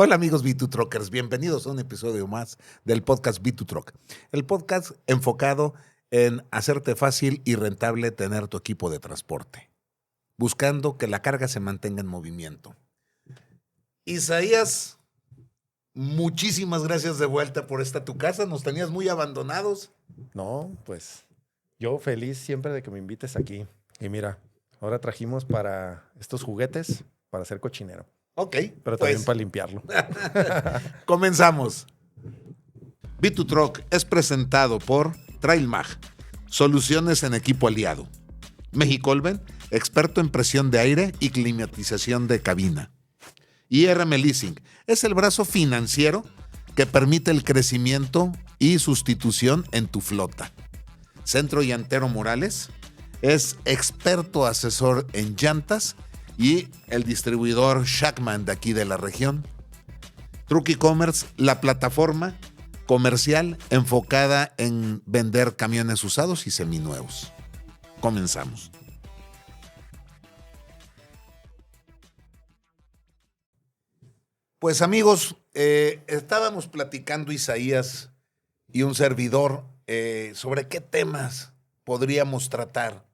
Hola amigos B2Truckers, bienvenidos a un episodio más del podcast B2Truck. El podcast enfocado en hacerte fácil y rentable tener tu equipo de transporte, buscando que la carga se mantenga en movimiento. Isaías, muchísimas gracias de vuelta por esta tu casa, nos tenías muy abandonados. No, pues yo feliz siempre de que me invites aquí. Y mira, ahora trajimos para estos juguetes para hacer cochinero, Ok, pero también pues para limpiarlo. comenzamos. B2Truck es presentado por Trailmag, soluciones en equipo aliado. Mejicolven, experto en presión de aire y climatización de cabina. Y RM Leasing es el brazo financiero que permite el crecimiento y sustitución en tu flota. Centro Llantero Morales es experto asesor en llantas y el distribuidor Shackman de aquí de la región. Truck E-Commerce, la plataforma comercial enfocada en vender camiones usados y seminuevos. Comenzamos. Pues amigos, estábamos platicando Isaías y un servidor sobre qué temas podríamos tratar.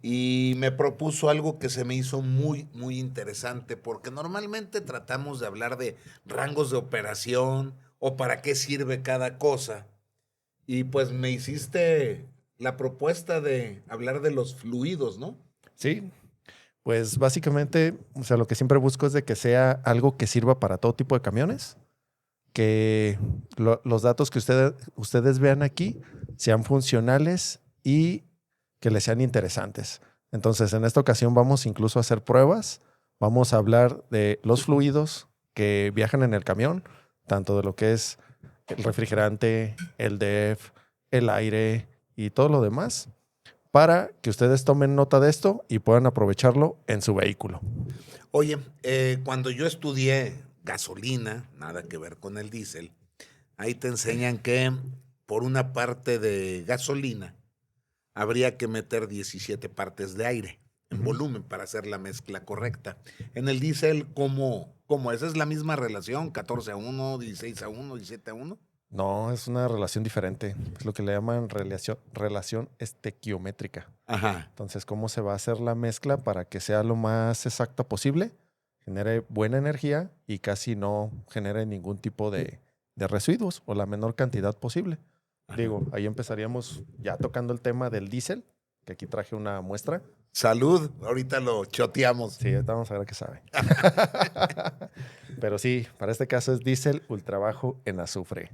Y me propuso algo que se me hizo muy, muy interesante, porque normalmente tratamos de hablar de rangos de operación o para qué sirve cada cosa. Y pues me hiciste la propuesta de hablar de los fluidos, ¿no? Sí, pues básicamente, o sea, lo que siempre busco es de que sea algo que sirva para todo tipo de camiones, que los datos que ustedes vean aquí sean funcionales y que les sean interesantes. Entonces, en esta ocasión vamos incluso a hacer pruebas. Vamos a hablar de los fluidos que viajan en el camión, tanto de lo que es el refrigerante, el DEF, el aire y todo lo demás, para que ustedes tomen nota de esto y puedan aprovecharlo en su vehículo. Oye, cuando yo estudié gasolina, nada que ver con el diésel, ahí te enseñan que por una parte de gasolina habría que meter 17 partes de aire en volumen para hacer la mezcla correcta. En el diésel, ¿cómo es? ¿Es la misma relación? ¿14-1, 16-1, 17-1? No, es una relación diferente. Es lo que le llaman relación estequiométrica. Ajá. Entonces, ¿cómo se va a hacer la mezcla para que sea lo más exacta posible? Genere buena energía y casi no genere ningún tipo de residuos o la menor cantidad posible. Ajá. Digo, ahí empezaríamos ya tocando el tema del diésel, que aquí traje una muestra. Salud, ahorita lo choteamos. Sí, ahorita vamos a ver qué sabe. Pero sí, para este caso es diésel ultra bajo en azufre.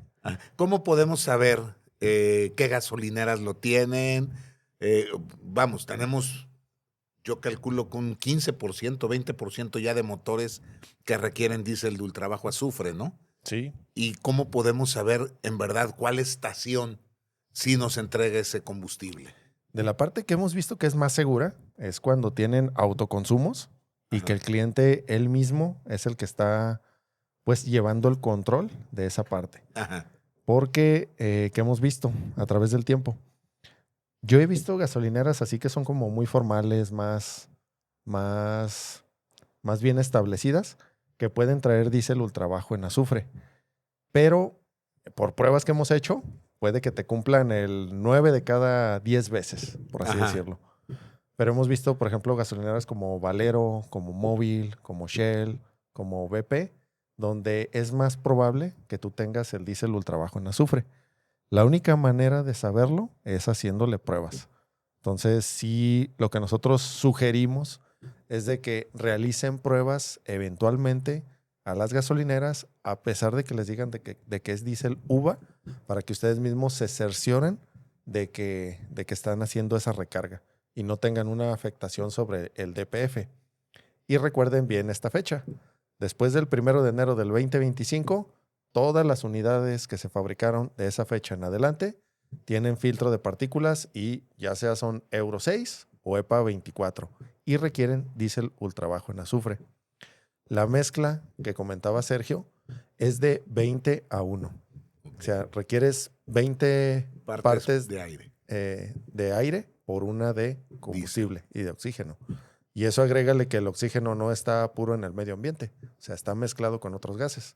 ¿Cómo podemos saber qué gasolineras lo tienen? Vamos, tenemos, yo calculo con un 15%, 20% ya de motores que requieren diésel de ultra bajo azufre, ¿no? Sí. ¿Y cómo podemos saber en verdad cuál estación sí nos entrega ese combustible? De la parte que hemos visto que es más segura es cuando tienen autoconsumos y que el cliente él mismo es el que está pues llevando el control de esa parte. Ajá. Porque, ¿qué hemos visto a través del tiempo? Yo he visto gasolineras así que son como muy formales, más, más bien establecidas, que pueden traer diésel ultra bajo en azufre. Pero por pruebas que hemos hecho, puede que te cumplan el 9 de cada 10 veces, por así Ajá. decirlo. Pero hemos visto, por ejemplo, gasolineras como Valero, como Móvil, como Shell, como BP, donde es más probable que tú tengas el diésel ultra bajo en azufre. La única manera de saberlo es haciéndole pruebas. Entonces, sí, lo que nosotros sugerimos es de que realicen pruebas eventualmente a las gasolineras, a pesar de que les digan de que es diésel uva, para que ustedes mismos se cercioren de que están haciendo esa recarga y no tengan una afectación sobre el DPF. Y recuerden bien esta fecha. Después del 1 de enero del 2025, todas las unidades que se fabricaron de esa fecha en adelante tienen filtro de partículas y ya sea son Euro 6 o EPA 24 y requieren diésel ultra bajo en azufre. La mezcla que comentaba Sergio es de 20-1. O sea, requieres 20 partes de aire. de aire por una de combustible y de oxígeno. Y eso agrégale que el oxígeno no está puro en el medio ambiente, o sea, está mezclado con otros gases.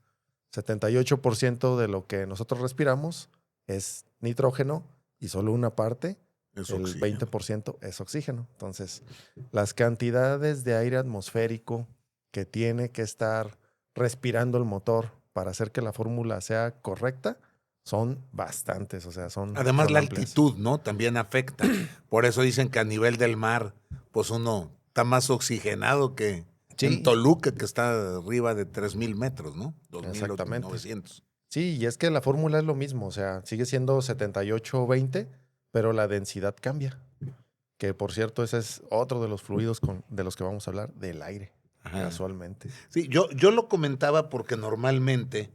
78% de lo que nosotros respiramos es nitrógeno y solo una parte, Es el oxígeno. 20% es oxígeno. Entonces, las cantidades de aire atmosférico que tiene que estar respirando el motor para hacer que la fórmula sea correcta son bastantes, o sea, Además, son la amplias. altitud, ¿no? También afecta. Por eso dicen que a nivel del mar, pues uno está más oxigenado que en Sí, Toluca, que está arriba de 3,000 metros, ¿no? exactamente. 2,900. Sí, y es que la fórmula es lo mismo, o sea, sigue siendo 78-20, pero la densidad cambia. Que por cierto, ese es otro de los fluidos de los que vamos a hablar, del aire, Ajá. casualmente. Sí, yo lo comentaba porque normalmente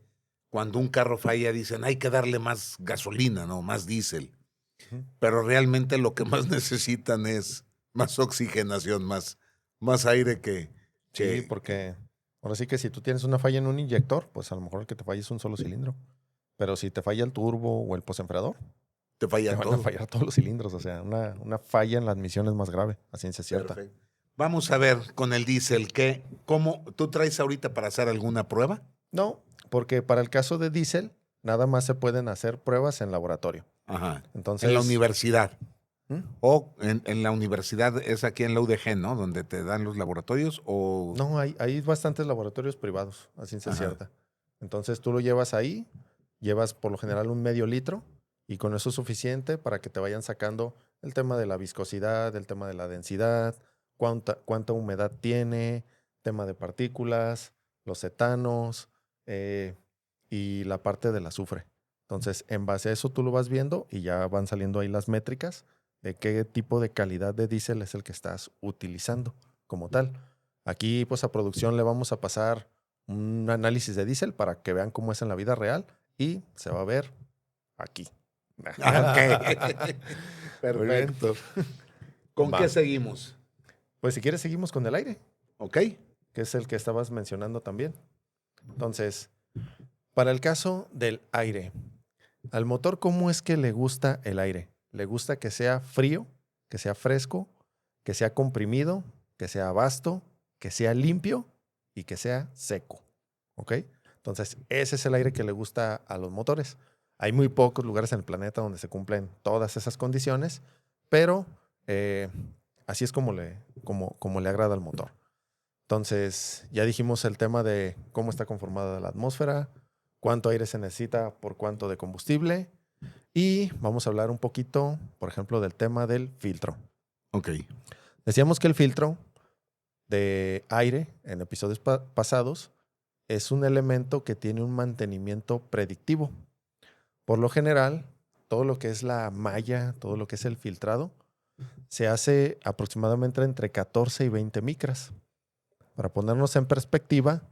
cuando un carro falla dicen hay que darle más gasolina, ¿no? Más diésel. Ujú. Pero realmente lo que más necesitan es más oxigenación, más aire Sí, que porque ahora sí que si tú tienes una falla en un inyector, pues a lo mejor el que te falla es un solo cilindro. Pero si te falla el turbo o el postenfrador, te te falla van a todo. fallar todos los cilindros. O sea, una falla en la admisión es más grave, a ciencia cierta. Perfecto. Vamos a ver con el diésel, ¿cómo tú traes ahorita para hacer alguna prueba? No, porque para el caso de diésel, nada más se pueden hacer pruebas en laboratorio. Ajá. Entonces, En la universidad. ¿Mm? O en la universidad es aquí en la UDG, ¿no? Donde te dan los laboratorios o... No, hay bastantes laboratorios privados, a ciencia Ajá. cierta. Entonces tú lo llevas ahí, llevas por lo general un medio litro y con eso es suficiente para que te vayan sacando el tema de la viscosidad, el tema de la densidad, cuánta humedad tiene, tema de partículas, los etanos y la parte del azufre. Entonces, en base a eso tú lo vas viendo y ya van saliendo ahí las métricas de qué tipo de calidad de diésel es el que estás utilizando como tal. Aquí, pues a producción le vamos a pasar un análisis de diésel para que vean cómo es en la vida real y se va a ver aquí. Ok. Muy bien. Perfecto. ¿Con Va. qué seguimos? Pues si quieres seguimos con el aire, ¿Ok? que es el que estabas mencionando también. Entonces, para el caso del aire, al motor, ¿cómo es que le gusta el aire? Le gusta que sea frío, que sea fresco, que sea comprimido, que sea vasto, que sea limpio y que sea seco. ¿Ok? Entonces, ese es el aire que le gusta a los motores. Hay muy pocos lugares en el planeta donde se cumplen todas esas condiciones, pero así es como le agrada al motor. Entonces, ya dijimos el tema de cómo está conformada la atmósfera, cuánto aire se necesita por cuánto de combustible y vamos a hablar un poquito, por ejemplo, del tema del filtro. Ok. Decíamos que el filtro de aire en episodios pasados es un elemento que tiene un mantenimiento predictivo. Por lo general, todo lo que es la malla, todo lo que es el filtrado, se hace aproximadamente entre 14 y 20 micras. Para ponernos en perspectiva,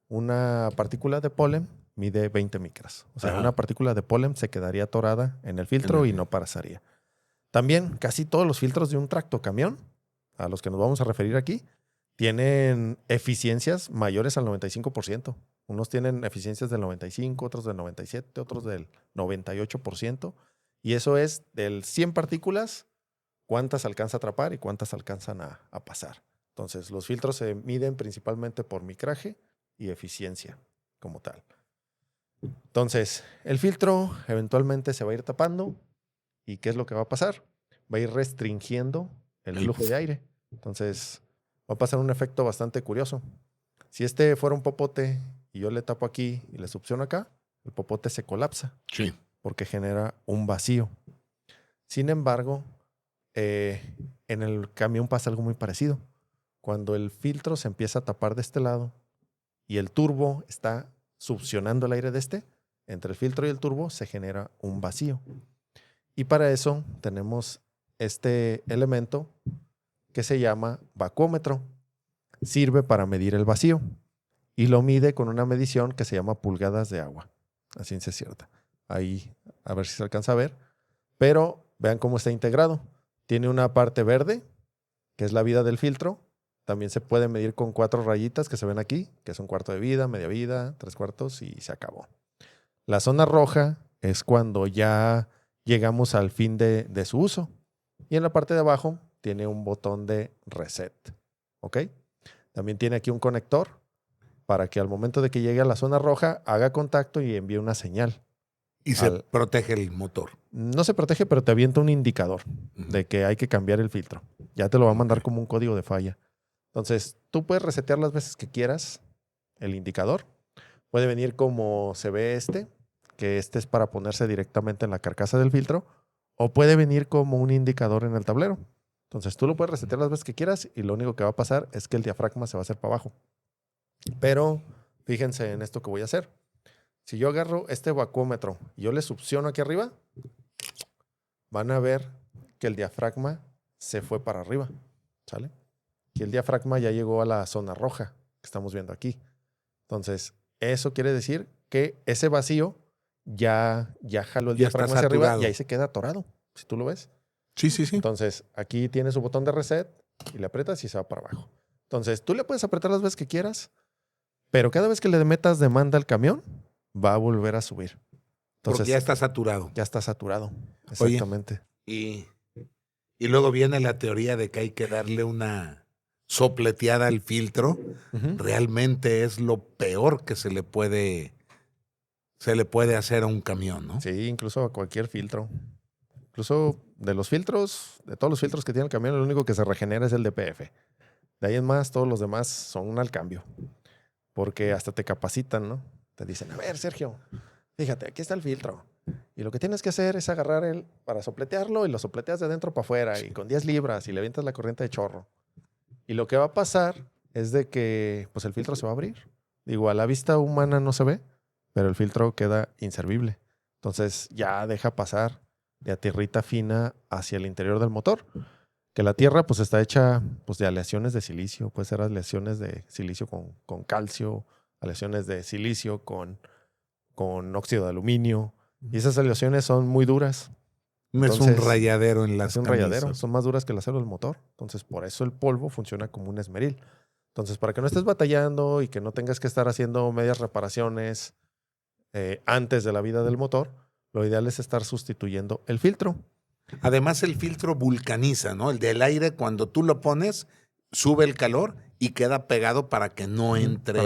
una partícula de polen mide 20 micras. O sea, Ajá. una partícula de polen se quedaría atorada en el filtro y no pasaría. También casi todos los filtros de un tractocamión, a los que nos vamos a referir aquí, tienen eficiencias mayores al 95%. Unos tienen eficiencias del 95%, otros del 97%, otros del 98%. Y eso es del 100 partículas, cuántas alcanza a atrapar y cuántas alcanzan a pasar. Entonces, los filtros se miden principalmente por micraje y eficiencia como tal. Entonces, el filtro eventualmente se va a ir tapando. ¿Y qué es lo que va a pasar? Va a ir restringiendo el flujo de aire. Entonces, va a pasar un efecto bastante curioso. Si este fuera un popote y yo le tapo aquí y le succiono acá, el popote se colapsa Sí. porque genera un vacío. Sin embargo, en el camión pasa algo muy parecido. Cuando el filtro se empieza a tapar de este lado y el turbo está succionando el aire de este, entre el filtro y el turbo se genera un vacío. Y para eso tenemos este elemento que se llama vacuómetro. Sirve para medir el vacío y lo mide con una medición que se llama pulgadas de agua. A ciencia cierta. Ahí, a ver si se alcanza a ver. Pero vean cómo está integrado. Tiene una parte verde, que es la vida del filtro. También se puede medir con 4 rayitas que se ven aquí, que es un cuarto de vida, media vida, 3/4 y se acabó. La zona roja es cuando ya llegamos al fin de su uso. Y en la parte de abajo tiene un botón de reset. ¿ok? También tiene aquí un conector para que al momento de que llegue a la zona roja haga contacto y envíe una señal. Y se protege el motor. No se protege, pero te avienta un indicador de que hay que cambiar el filtro. Ya te lo va a mandar como un código de falla. Entonces, tú puedes resetear las veces que quieras el indicador. Puede venir como se ve que este es para ponerse directamente en la carcasa del filtro, o puede venir como un indicador en el tablero. Entonces, tú lo puedes resetear las veces que quieras y lo único que va a pasar es que el diafragma se va a hacer para abajo. Pero fíjense en esto que voy a hacer. Si yo agarro este vacuómetro y yo le succiono aquí arriba, van a ver que el diafragma se fue para arriba, ¿sale? Y el diafragma ya llegó a la zona roja que estamos viendo aquí. Entonces, eso quiere decir que ese vacío ya jaló el diafragma hacia arriba y ahí se queda atorado, si tú lo ves. Sí. Entonces, aquí tiene su botón de reset y le aprietas y se va para abajo. Entonces, tú le puedes apretar las veces que quieras, pero cada vez que le metas demanda al camión, va a volver a subir. Entonces, porque ya está saturado. Ya está saturado, exactamente. Oye, y luego viene la teoría de que hay que darle una sopleteada al filtro. Realmente es lo peor que se le puede hacer a un camión, ¿no? Sí, incluso a cualquier filtro. Incluso de los filtros, de todos los filtros que tiene el camión, el único que se regenera es el DPF. De ahí en más, todos los demás son al cambio. Porque hasta te capacitan, ¿no? Te dicen, a ver, Sergio, fíjate, aquí está el filtro. Y lo que tienes que hacer es agarrar para sopletearlo y lo sopleteas de adentro para afuera y con 10 libras y le avientas la corriente de chorro. Y lo que va a pasar es de que pues el filtro se va a abrir. Digo, a la vista humana no se ve, pero el filtro queda inservible. Entonces ya deja pasar de tierrita fina hacia el interior del motor. Que la tierra pues está hecha pues de aleaciones de silicio. Puede ser aleaciones de silicio con calcio, aleaciones de silicio con óxido de aluminio. Y esas aleaciones son muy duras. Entonces, es un rayadero en las camisas. Rayadero, son más duras que el acero del motor. Entonces, por eso el polvo funciona como un esmeril. Entonces, para que no estés batallando y que no tengas que estar haciendo medias reparaciones antes de la vida del motor, lo ideal es estar sustituyendo el filtro. Además, el filtro vulcaniza, ¿no? El del aire, cuando tú lo pones, sube el calor y queda pegado para que no entre.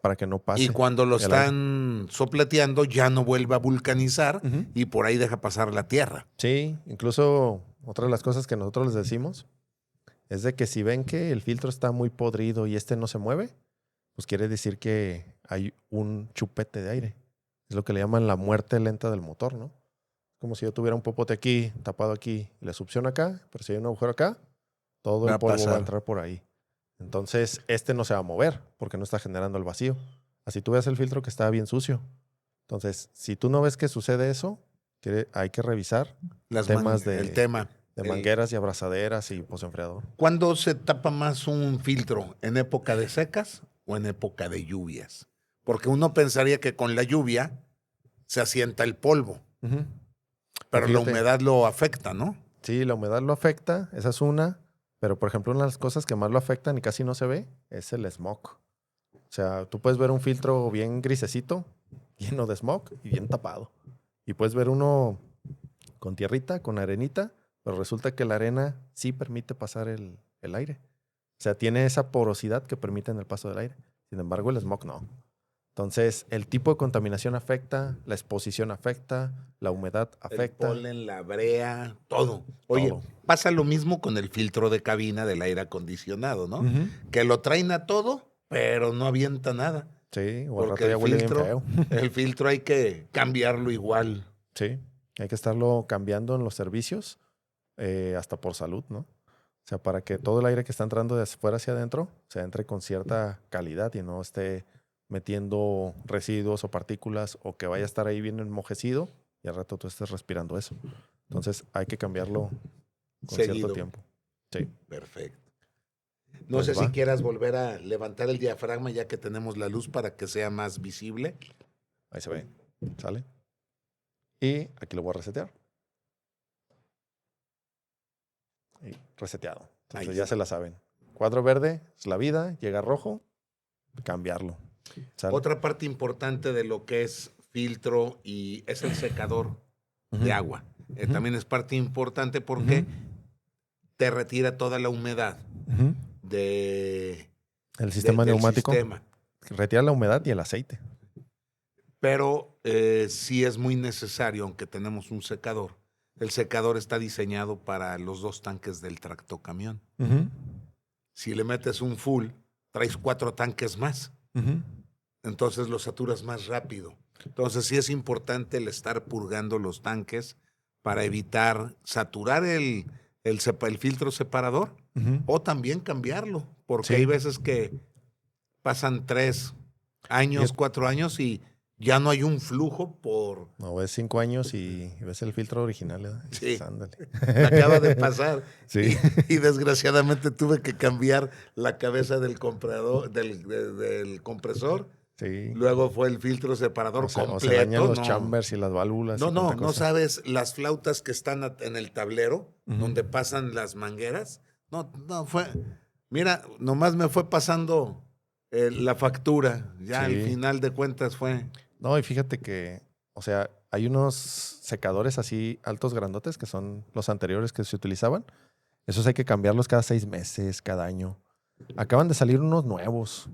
Para que no pase. Y cuando lo están sopleteando, ya no vuelve a vulcanizar y por ahí deja pasar la tierra. Sí, incluso otra de las cosas que nosotros les decimos es de que si ven que el filtro está muy podrido y no se mueve, pues quiere decir que hay un chupete de aire. Es lo que le llaman la muerte lenta del motor, ¿no? Como si yo tuviera un popote aquí, tapado aquí, y le succiono acá, pero si hay un agujero acá, todo el polvo va a entrar por ahí. Entonces, no se va a mover porque no está generando el vacío. Así tú ves el filtro que está bien sucio. Entonces, si tú no ves que sucede eso, hay que revisar el tema de mangueras y abrazaderas y posenfriador. ¿Cuándo se tapa más un filtro? ¿En época de secas o en época de lluvias? Porque uno pensaría que con la lluvia se asienta el polvo. Pero la humedad lo afecta, ¿no? Sí, la humedad lo afecta, esa es una. Pero, por ejemplo, una de las cosas que más lo afectan y casi no se ve es el smog. O sea, tú puedes ver un filtro bien grisecito, lleno de smog y bien tapado. Y puedes ver uno con tierrita, con arenita, pero resulta que la arena sí permite pasar el aire. O sea, tiene esa porosidad que permite el paso del aire. Sin embargo, el smog no. Entonces, el tipo de contaminación afecta, la exposición afecta, la humedad afecta. El polen, la brea, todo. Oye, pasa lo mismo con el filtro de cabina del aire acondicionado, ¿no? Que lo traen a todo, pero no avienta nada. Sí, o al rato ya huele bien feo. El filtro hay que cambiarlo igual. Sí, hay que estarlo cambiando en los servicios, hasta por salud, ¿no? O sea, para que todo el aire que está entrando de afuera hacia adentro se entre con cierta calidad y no esté metiendo residuos o partículas o que vaya a estar ahí bien enmojecido y al rato tú estés respirando eso. Entonces hay que cambiarlo con cierto tiempo. Sí. Perfecto. No sé si quieras volver a levantar el diafragma ya que tenemos la luz para que sea más visible. Ahí se ve. ¿Sale? Y aquí lo voy a resetear. Y reseteado. Entonces ya se la saben. Cuadro verde es la vida, llega rojo, cambiarlo. ¿Sale? Otra parte importante de lo que es filtro y es el secador de agua. También es parte importante porque te retira toda la humedad. El sistema del neumático sistema. retira la humedad y el aceite. Pero sí es muy necesario, aunque tenemos un secador. El secador está diseñado para los 2 tanques del tractocamión. Uh-huh. Si le metes un full, traes 4 tanques más. Uh-huh. Entonces lo saturas más rápido. Entonces sí es importante el estar purgando los tanques para evitar saturar el filtro separador Uh-huh. o también cambiarlo, porque Sí. hay veces que pasan 3 años, 4 años y ya no hay un flujo por... No, ves 5 años y ves el filtro original, ¿verdad? Y Sí. dices, ándale. Me acaba de pasar. Sí. Y desgraciadamente tuve que cambiar la cabeza del comprador, del compresor. Sí. Luego fue el filtro separador O se completo. dañan los no. chambers y las válvulas. No, y no, cuánta no cosa. sabes las flautas que están en el tablero, Ujú. donde pasan las mangueras. No, no fue. Mira, nomás me fue pasando la factura. Ya al Sí. final de cuentas fue. No, y fíjate que, o sea, hay unos secadores así altos grandotes que son los anteriores que se utilizaban. Esos hay que cambiarlos cada 6 meses, cada año. Acaban de salir unos nuevos.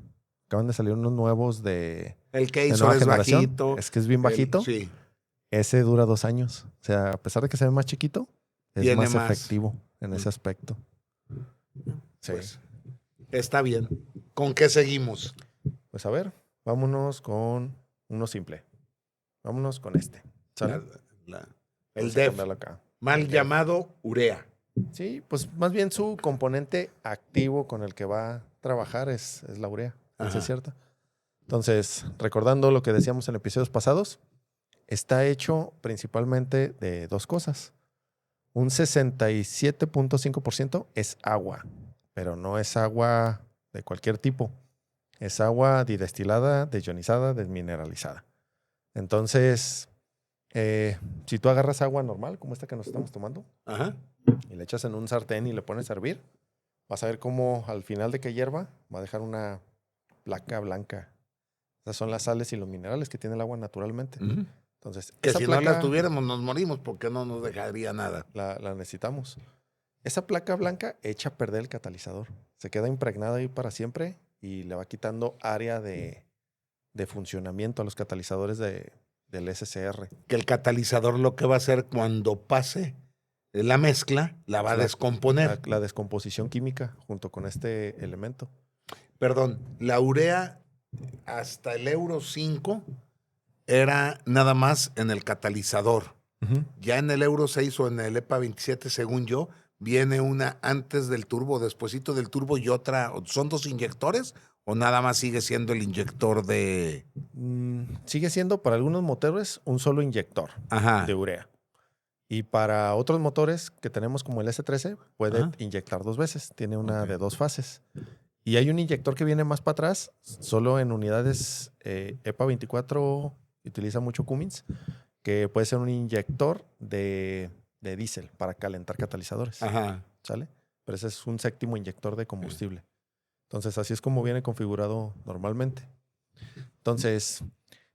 de El que de hizo nueva es generación. bajito. Es que es bien bajito. Sí. Ese dura 2 años. O sea, a pesar de que se ve más chiquito, es Tiene más más. efectivo en ese aspecto. Sí. Pues, está bien. ¿Con qué seguimos? Pues a ver, vámonos con uno simple. Vámonos con este. ¿Sale? El Vamos a DEF, cambiarlo acá. mal El DEF. llamado urea. Sí, pues más bien su componente activo con el que va a trabajar es la urea. Eso Ajá. es cierto. Entonces, recordando lo que decíamos en episodios pasados, está hecho principalmente de 2 cosas. Un 67.5% es agua, pero no es agua de cualquier tipo. Es agua didestilada, desionizada, desmineralizada. Entonces, si tú agarras agua normal, como esta que nos estamos tomando, Ajá. y le echas en un sartén y le pones a hervir, vas a ver cómo al final de que hierva va a dejar una placa blanca. Esas son las sales y los minerales que tiene el agua naturalmente. Ujú. Entonces, Que esa si placa no las tuviéramos nos morimos porque no nos dejaría nada. la necesitamos. Esa placa blanca echa a perder el catalizador. Se queda impregnada ahí para siempre y le va quitando área de funcionamiento a los catalizadores del SCR. Que el catalizador lo que va a hacer cuando pase la mezcla, la va a descomponer. La descomposición química junto con este elemento. Perdón, la urea hasta el Euro 5 era nada más en el catalizador. Uh-huh. Ya en el Euro 6 o en el EPA 27, según yo, viene una antes del turbo, despuesito del turbo y otra. ¿Son 2 inyectores o nada más sigue siendo el inyector de...? Sigue siendo para algunos motores un solo inyector Ajá. de urea. Y para otros motores que tenemos como el S13, puede Ajá. inyectar 2 veces. Tiene una Ok. de 2 fases. Y hay un inyector que viene más para atrás, solo en unidades EPA 24, utiliza mucho Cummins, que puede ser un inyector de diésel para calentar catalizadores. Ajá. ¿Sale? Pero ese es un 7º inyector de combustible. Entonces, así es como viene configurado normalmente. Entonces,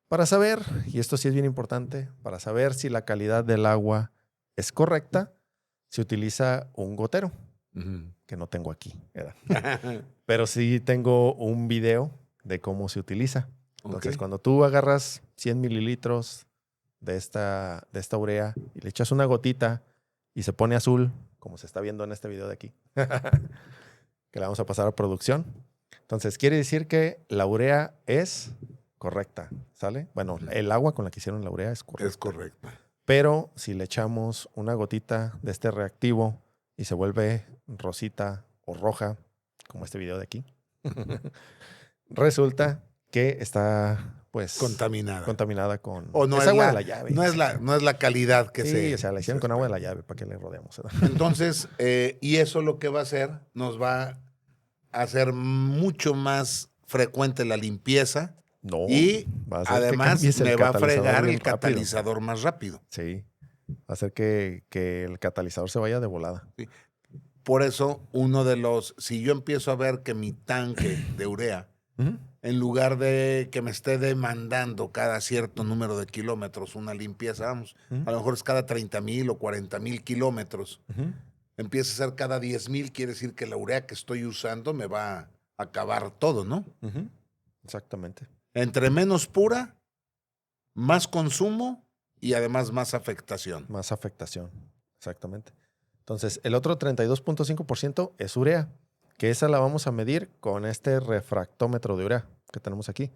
para saber, y esto sí es bien importante, para saber si la calidad del agua es correcta, se utiliza un gotero, que no tengo aquí, ¿verdad? Pero sí tengo un video de cómo se utiliza. Entonces, Ok. cuando tú agarras 100 mililitros de esta urea y le echas una gotita y se pone azul, como se está viendo en este video de aquí, que la vamos a pasar a producción. Entonces, quiere decir que la urea es correcta, ¿sale? Bueno, el agua con la que hicieron la urea es correcta. Es correcta. Pero si le echamos una gotita de este reactivo y se vuelve rosita o roja, como este video de aquí, resulta que está, pues, contaminada con O no es agua de la llave. No es la calidad que sí, se... o sea, la hicieron con agua de la llave, ¿para qué le rodeamos? Entonces, y eso lo que va a hacer, nos va a hacer mucho más frecuente la limpieza. No, Y va a hacer que además cambies el me va a catalizador fregar bien el catalizador más rápido. Sí, va a hacer que el catalizador se vaya de volada. Sí. Por eso, si yo empiezo a ver que mi tanque de urea, en lugar de que me esté demandando cada cierto número de kilómetros una limpieza, a lo mejor es cada 30,000 o 40,000 kilómetros, empieza a ser cada 10,000, quiere decir que la urea que estoy usando me va a acabar todo, ¿no? Exactamente. Entre menos pura, más consumo y además más afectación. Más afectación, exactamente. Entonces, el otro 32.5% es urea, que esa la vamos a medir con este refractómetro de urea que tenemos aquí.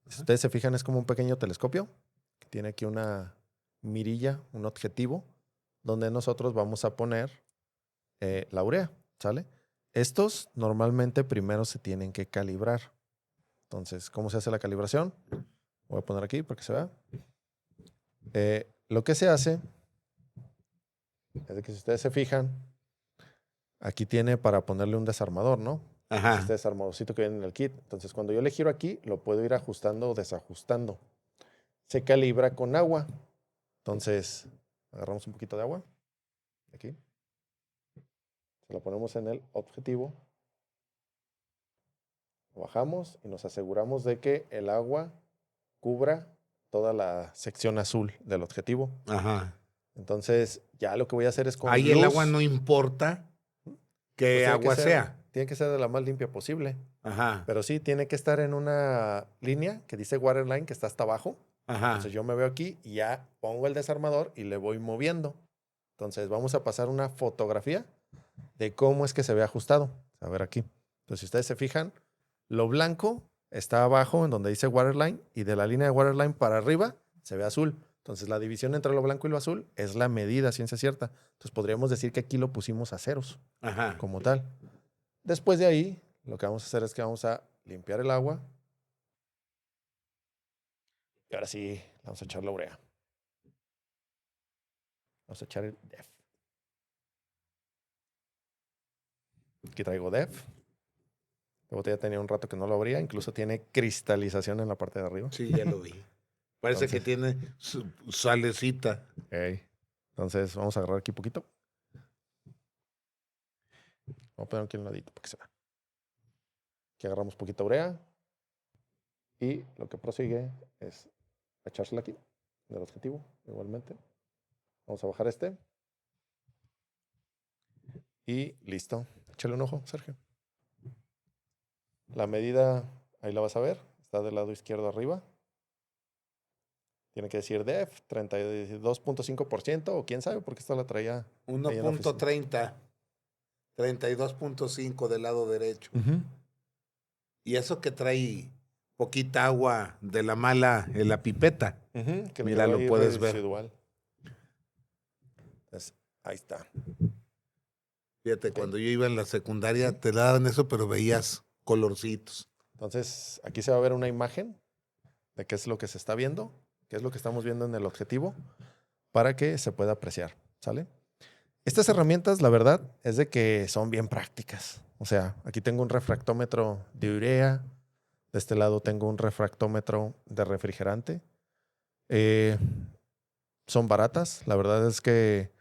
Si ustedes se fijan, es como un pequeño telescopio que tiene aquí una mirilla, un objetivo, donde nosotros vamos a poner la urea, ¿sale? Estos normalmente primero se tienen que calibrar. Entonces, ¿cómo se hace la calibración? Voy a poner aquí para que se vea. Lo que se hace es de que si ustedes se fijan, aquí tiene para ponerle un desarmador, ¿no? Ajá. Este desarmadorcito que viene en el kit. Entonces, cuando yo le giro aquí, lo puedo ir ajustando o desajustando. Se calibra con agua. Entonces, agarramos un poquito de agua. Aquí. Se lo ponemos en el objetivo. Lo bajamos y nos aseguramos de que el agua cubra toda la sección azul del objetivo. Ajá. Entonces, ya lo que voy a hacer es con Ahí luz, el agua no importa qué pues agua sea. Tiene que ser de la más limpia posible. Ajá. Pero sí, tiene que estar en una línea que dice waterline, que está hasta abajo. Ajá. Entonces yo me veo aquí y ya pongo el desarmador y le voy moviendo. Entonces vamos a pasar una fotografía de cómo es que se ve ajustado. A ver aquí. Entonces si ustedes se fijan, lo blanco está abajo en donde dice waterline y de la línea de waterline para arriba se ve azul. Entonces la división entre lo blanco y lo azul es la medida, ciencia cierta. Entonces podríamos decir que aquí lo pusimos a ceros, Ajá. como tal. Después de ahí, lo que vamos a hacer es que vamos a limpiar el agua. Y ahora sí, vamos a echar la urea. Vamos a echar el DEF. Aquí traigo DEF. La botella tenía un rato que no lo abría. Incluso tiene cristalización en la parte de arriba. Sí, ya lo vi. Parece que tiene su salecita. Okay. Entonces, vamos a agarrar aquí poquito. Vamos a poner aquí un ladito para que se vea. Aquí agarramos poquita urea. Y lo que prosigue es echársela aquí, del objetivo, igualmente. Vamos a bajar este. Y listo. Échale un ojo, Sergio. La medida, ahí la vas a ver. Está del lado izquierdo arriba. Tiene que decir DEF, 32.5%, o quién sabe, porque esta la traía. 1.30, 32.5 del lado derecho. Y eso que trae poquita agua de la mala en la pipeta. Que mira, lo puedes ver. Entonces, ahí está. Fíjate, cuando yo iba en la secundaria te daban eso, pero veías colorcitos. Entonces, aquí se va a ver una imagen de qué es lo que se está viendo, qué es lo que estamos viendo en el objetivo, para que se pueda apreciar, ¿sale? Estas herramientas, la verdad, es de que son bien prácticas. O sea, aquí tengo un refractómetro de urea, de este lado tengo un refractómetro de refrigerante. Son baratas, la verdad es que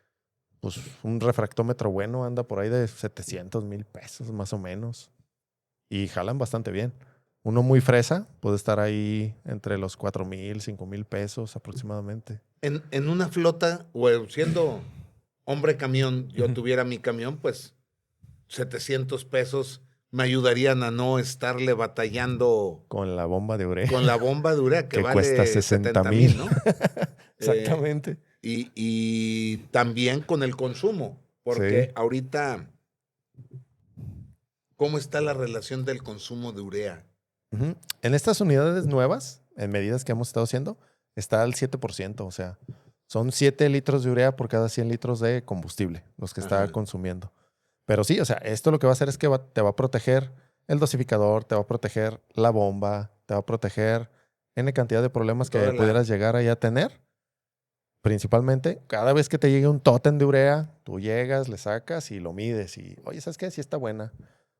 pues, un refractómetro bueno anda por ahí de 700,000 pesos más o menos. Y jalan bastante bien. Uno muy fresa puede estar ahí entre los 4,000, 5,000 pesos aproximadamente. En una flota, o siendo hombre camión, yo tuviera mi camión, pues 700 pesos me ayudarían a no estarle batallando con la bomba de urea. Con la bomba de urea que vale cuesta 60,000, ¿no? Exactamente. Y también con el consumo, porque ahorita, ¿cómo está la relación del consumo de urea? En estas unidades nuevas, en medidas que hemos estado haciendo, está al 7%, o sea, son 7 litros de urea por cada 100 litros de combustible, los que está consumiendo. Pero sí, o sea, esto lo que va a hacer es que te va a proteger el dosificador, te va a proteger la bomba, te va a proteger N cantidad de problemas que pudieras llegar ahí a tener. Principalmente, cada vez que te llegue un tótem de urea, tú llegas, le sacas y lo mides. Y, oye, ¿sabes qué? Sí está buena.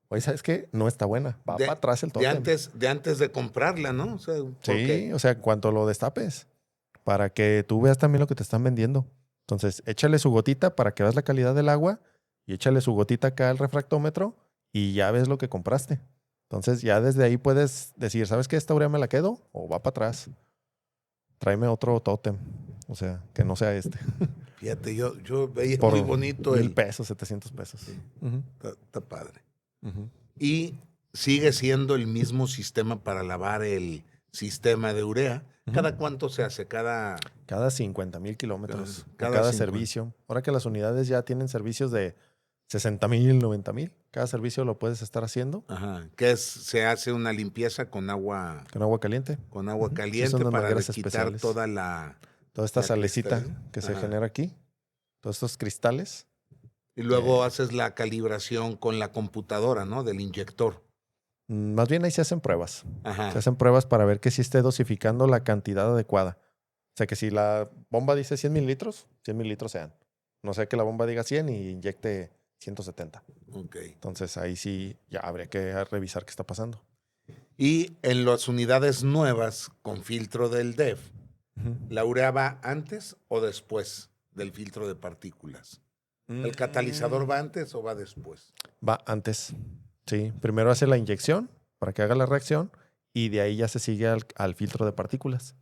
Oye, ¿sabes qué? No está buena. Va para atrás el tótem. De antes de comprarla, ¿no? O sea, sí, o sea, en cuanto lo destapes, para que tú veas también lo que te están vendiendo. Entonces, échale su gotita para que veas la calidad del agua y échale su gotita acá al refractómetro y ya ves lo que compraste. Entonces, ya desde ahí puedes decir, ¿sabes qué? ¿Esta urea me la quedo o va para atrás? Tráeme otro tótem. O sea, que no sea este. Fíjate, yo veía Por muy bonito 1,000 pesos, 700 pesos. Sí. Ujú, Está padre. ujú. Y sigue siendo el mismo sistema para lavar el sistema de urea. Ujú. ¿Cada cuánto se hace? Cada 50,000 kilómetros. Cada Cada 50. servicio. Ahora que las unidades ya tienen servicios de 60,000, 90,000. Cada servicio lo puedes estar haciendo Ajá. Que es, se hace una limpieza con agua con agua caliente. Ujú. Sí, Caliente son unas para mangueras quitar especiales. toda la Toda esta salecita cristalina. que se Ajá. genera aquí. Todos estos cristales. Y luego Eh, haces la calibración con la computadora, ¿no? Del inyector. Más bien ahí se hacen pruebas. Ajá. Se hacen pruebas para ver que sí esté dosificando la cantidad adecuada. O sea, que si la bomba dice 100 mililitros, 100 mililitros sean. No sé que la bomba diga 100 y inyecte 170. Ok. Entonces ahí sí ya habría que revisar qué está pasando. Y en las unidades nuevas con filtro del DEF, Ujú. ¿la urea va antes o después del filtro de partículas? ¿El catalizador va antes o va después? Va antes. Sí, primero hace la inyección para que haga la reacción y de ahí ya se sigue al filtro de partículas.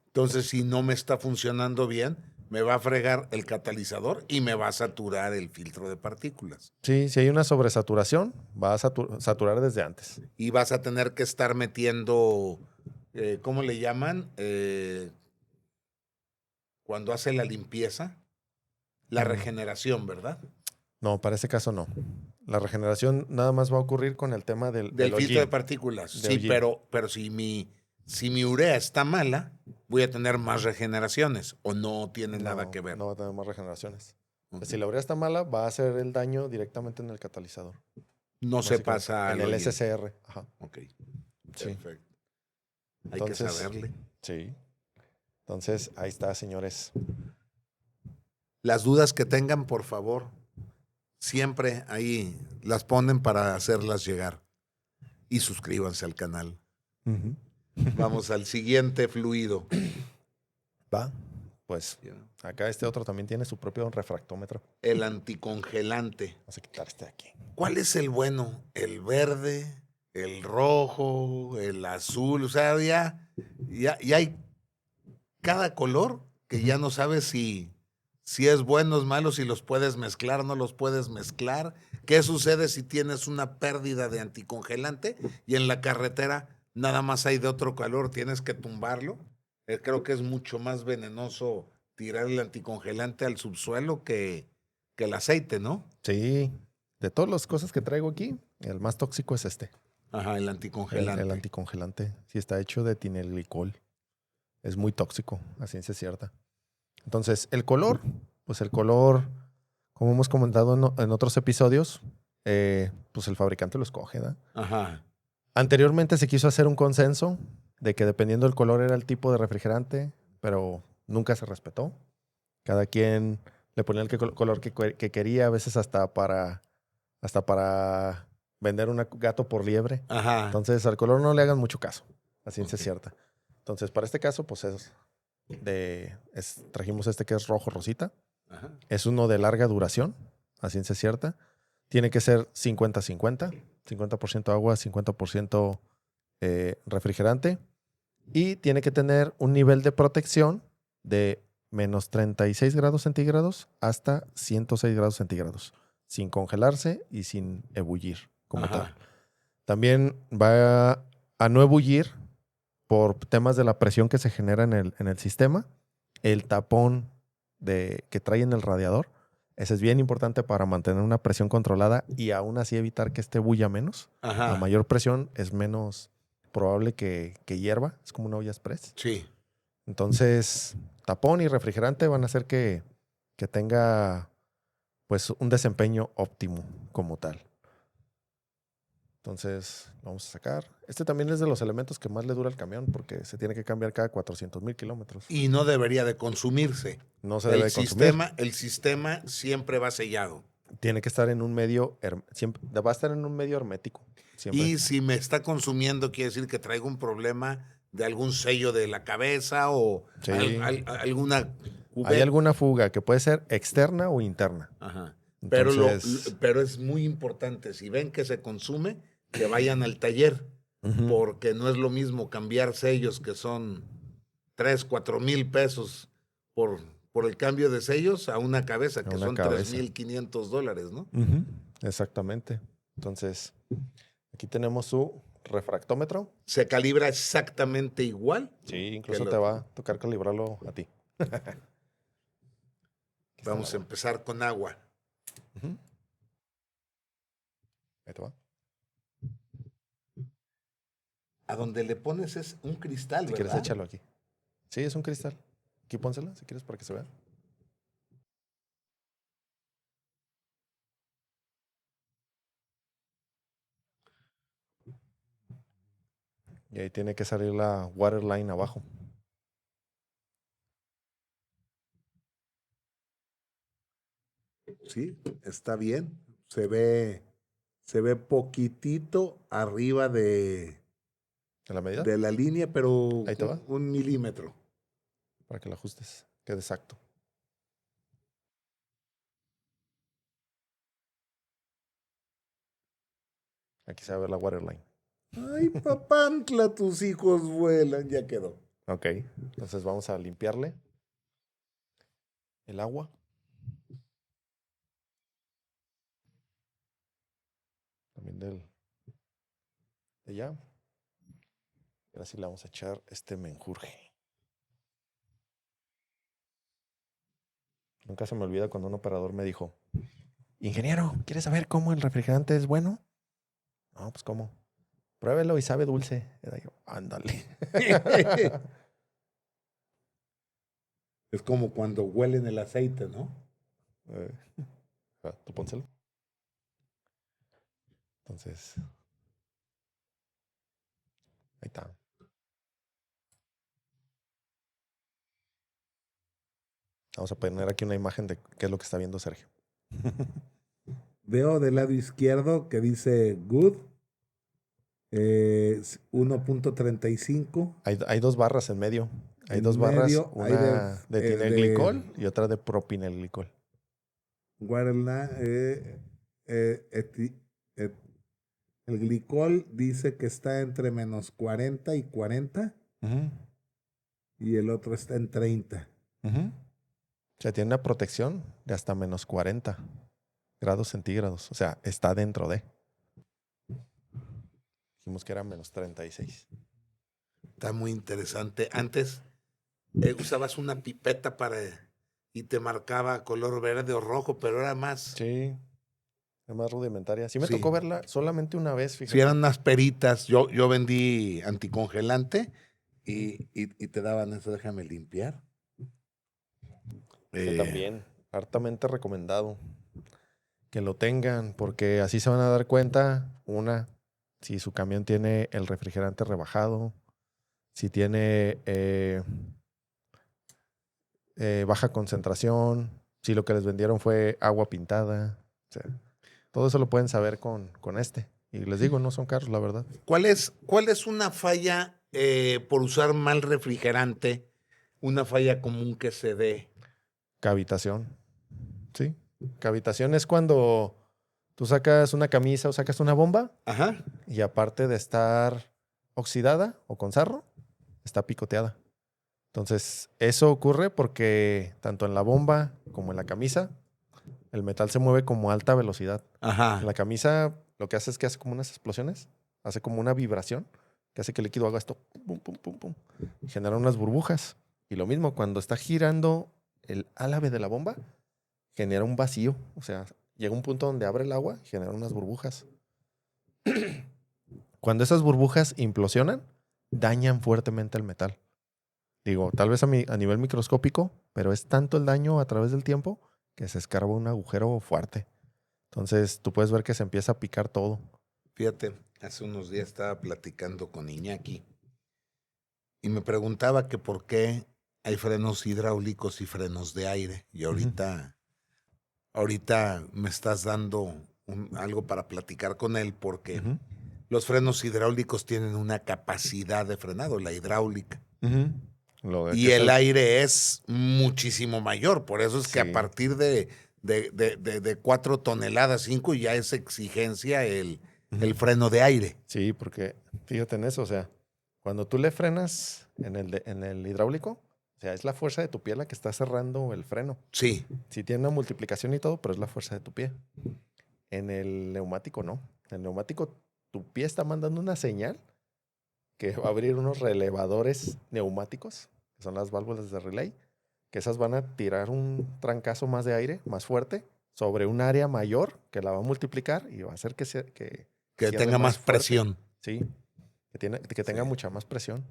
Entonces, si no me está funcionando bien, me va a fregar el catalizador y me va a saturar el filtro de partículas. Sí, si hay una sobresaturación, va a saturar desde antes. Y vas a tener que estar metiendo, ¿cómo le llaman? Cuando hace la limpieza, la regeneración, ¿verdad? No, para ese caso no. La regeneración nada más va a ocurrir con el tema del Del filtro de hollín. partículas. De Sí, hollín. pero si mi urea está mala, voy a tener más regeneraciones o no tiene nada que ver. No va a tener más regeneraciones. Ok. Si la urea está mala, va a hacer el daño directamente en el catalizador. No se Básicamente. pasa En al el hollín. SCR. Ajá. Ok, Sí. perfecto. Hay que Entonces, saberle. sí. Entonces, ahí está, señores. Las dudas que tengan, por favor, siempre ahí las ponen para hacerlas llegar. Y suscríbanse al canal. Ujú. Vamos al siguiente fluido. Va. Pues acá este otro también tiene su propio refractómetro. El anticongelante. Vamos a quitar este de aquí. ¿Cuál es el bueno? ¿El verde? ¿El rojo? ¿El azul? O sea, ya hay cada color que ya no sabes si es bueno o es malo, si los puedes mezclar, no los puedes mezclar. ¿Qué sucede si tienes una pérdida de anticongelante y en la carretera nada más hay de otro color? Tienes que tumbarlo. Creo que es mucho más venenoso tirar el anticongelante al subsuelo que el aceite, ¿no? Sí. De todas las cosas que traigo aquí, el más tóxico es este. Ajá, el anticongelante. El anticongelante. Sí, está hecho de etilenglicol. Es muy tóxico, a ciencia cierta. Entonces, el color, pues el color, como hemos comentado en otros episodios, pues el fabricante lo escoge, ¿verdad? Ajá. Anteriormente se quiso hacer un consenso de que dependiendo del color era el tipo de refrigerante, pero nunca se respetó. Cada quien le ponía el color que quería, a veces hasta para vender un gato por liebre. Ajá. Entonces, al color no le hagan mucho caso, a ciencia Ok. cierta. Entonces, para este caso, pues trajimos este que es rojo rosita. Ajá. Es uno de larga duración, a ciencia cierta. Tiene que ser 50-50, 50% agua, 50% refrigerante. Y tiene que tener un nivel de protección de menos 36 grados centígrados hasta 106 grados centígrados, sin congelarse y sin ebullir como Ajá. tal. También va a no ebullir por temas de la presión que se genera en el sistema. El tapón que trae en el radiador, ese es bien importante para mantener una presión controlada y aún así evitar que bulla menos. Ajá. A mayor presión es menos probable que hierva. Es como una olla express. Sí. Entonces, tapón y refrigerante van a hacer que tenga pues un desempeño óptimo como tal. Entonces, lo vamos a sacar. Este también es de los elementos que más le dura al camión porque se tiene que cambiar cada 400,000 kilómetros. Y no debería de consumirse. No se debe consumir. El sistema siempre va sellado. Tiene que estar en un medio, va a estar en un medio hermético. Siempre. Y si me está consumiendo, quiere decir que traigo un problema de algún sello de la cabeza o Sí. alguna cubeta. Hay alguna fuga que puede ser externa o interna. Ajá. Entonces, Pero es muy importante, si ven que se consume, que vayan al taller, porque no es lo mismo cambiar sellos que son 3,000, 4,000 pesos por por el cambio de sellos a una cabeza, que Una son cabeza. $3,500, ¿no? Exactamente. Entonces, aquí tenemos su refractómetro. Se calibra exactamente igual. Sí, que incluso el te otro. va a tocar calibrarlo a ti. Aquí está Vamos a el agua. empezar con agua. Ujú. Ahí te va. A donde le pones es un cristal, Si quieres, ¿verdad? échalo aquí. Sí, es un cristal. Aquí pónsela, si quieres, para que se vea. Y ahí tiene que salir la waterline abajo. Sí, está bien. Se ve poquitito arriba ¿En la medida? de la línea, pero Ahí te va, un milímetro. para que lo ajustes. Quede exacto. Aquí se va a ver la waterline. Ay, papantla, tus hijos vuelan. Ya quedó. Ok. Entonces vamos a limpiarle el agua. También de allá. Y ahora sí le vamos a echar este menjurje. Nunca se me olvida cuando un operador me dijo, ingeniero, ¿quieres saber cómo el refrigerante es bueno? No, pues cómo. Pruébelo y sabe dulce. Era yo, ándale. Es como cuando huelen el aceite, ¿no? Eh, Tú pónselo. Entonces, ahí está. Vamos a poner aquí una imagen de qué es lo que está viendo Sergio. Veo del lado izquierdo que dice good, 1.35. Hay dos barras en medio. Hay En dos barras, medio hay una de de etilenglicol y otra de propinelglicol. guarda, et- el glicol dice que está entre -40 y 40 Ujú, y el otro está en 30. ujú. O sea, tiene una protección de hasta -40 grados centígrados. O sea, está dentro de. Dijimos que era -36. Está muy interesante. Antes usabas una pipeta y te marcaba color verde o rojo, pero era más. Sí, es más rudimentaria. Sí me Sí. tocó verla solamente una vez, Si fíjate. eran unas peritas, yo vendí anticongelante y te daban eso, déjame limpiar. Sí, Eh, también. Hartamente recomendado que lo tengan, porque así se van a dar cuenta, una, si su camión tiene el refrigerante rebajado, si tiene baja concentración, si lo que les vendieron fue agua pintada. O sea, todo eso lo pueden saber con este. Y les digo, no son caros, la verdad. ¿Cuál es una falla por usar mal refrigerante? Una falla común que se dé. Cavitación. Sí. Cavitación es cuando tú sacas una camisa o sacas una bomba Ajá. y aparte de estar oxidada o con sarro, está picoteada. Entonces, eso ocurre porque tanto en la bomba como en la camisa, el metal se mueve como a alta velocidad. En Ajá. la camisa lo que hace es que hace como unas explosiones, hace como una vibración que hace que el líquido haga esto, pum, pum, pum, pum, y genera unas burbujas. Y lo mismo, cuando está girando el álave de la bomba, genera un vacío. O sea, llega un punto donde abre el agua y genera unas burbujas. Cuando esas burbujas implosionan, dañan fuertemente el metal. Digo, tal vez a nivel microscópico, pero es tanto el daño a través del tiempo que se escarba un agujero fuerte. Entonces, tú puedes ver que se empieza a picar todo. Fíjate, hace unos días estaba platicando con Iñaki y me preguntaba que por qué hay frenos hidráulicos y frenos de aire. Y ahorita me estás dando algo para platicar con él porque Ujú, los frenos hidráulicos tienen una capacidad de frenado, la hidráulica. ujú. Lo de que Y es el el... aire es muchísimo mayor. Por eso es que a Sí, partir de 4 toneladas, 5, ya es exigencia el ujú. freno de aire. Sí, porque fíjate en eso, o sea, cuando tú le frenas en el hidráulico, sea, es la fuerza de tu pie la que está cerrando el freno. Sí. Sí tiene una multiplicación y todo, pero es la fuerza de tu pie. En el neumático no. En el neumático tu pie está mandando una señal que va a abrir unos relevadores neumáticos, que son las válvulas de relay, que esas van a tirar un trancazo más de aire, más fuerte, sobre un área mayor que la va a multiplicar y va a hacer que Que cierre tenga más fuerte. presión. Sí, que tenga Sí. mucha más presión.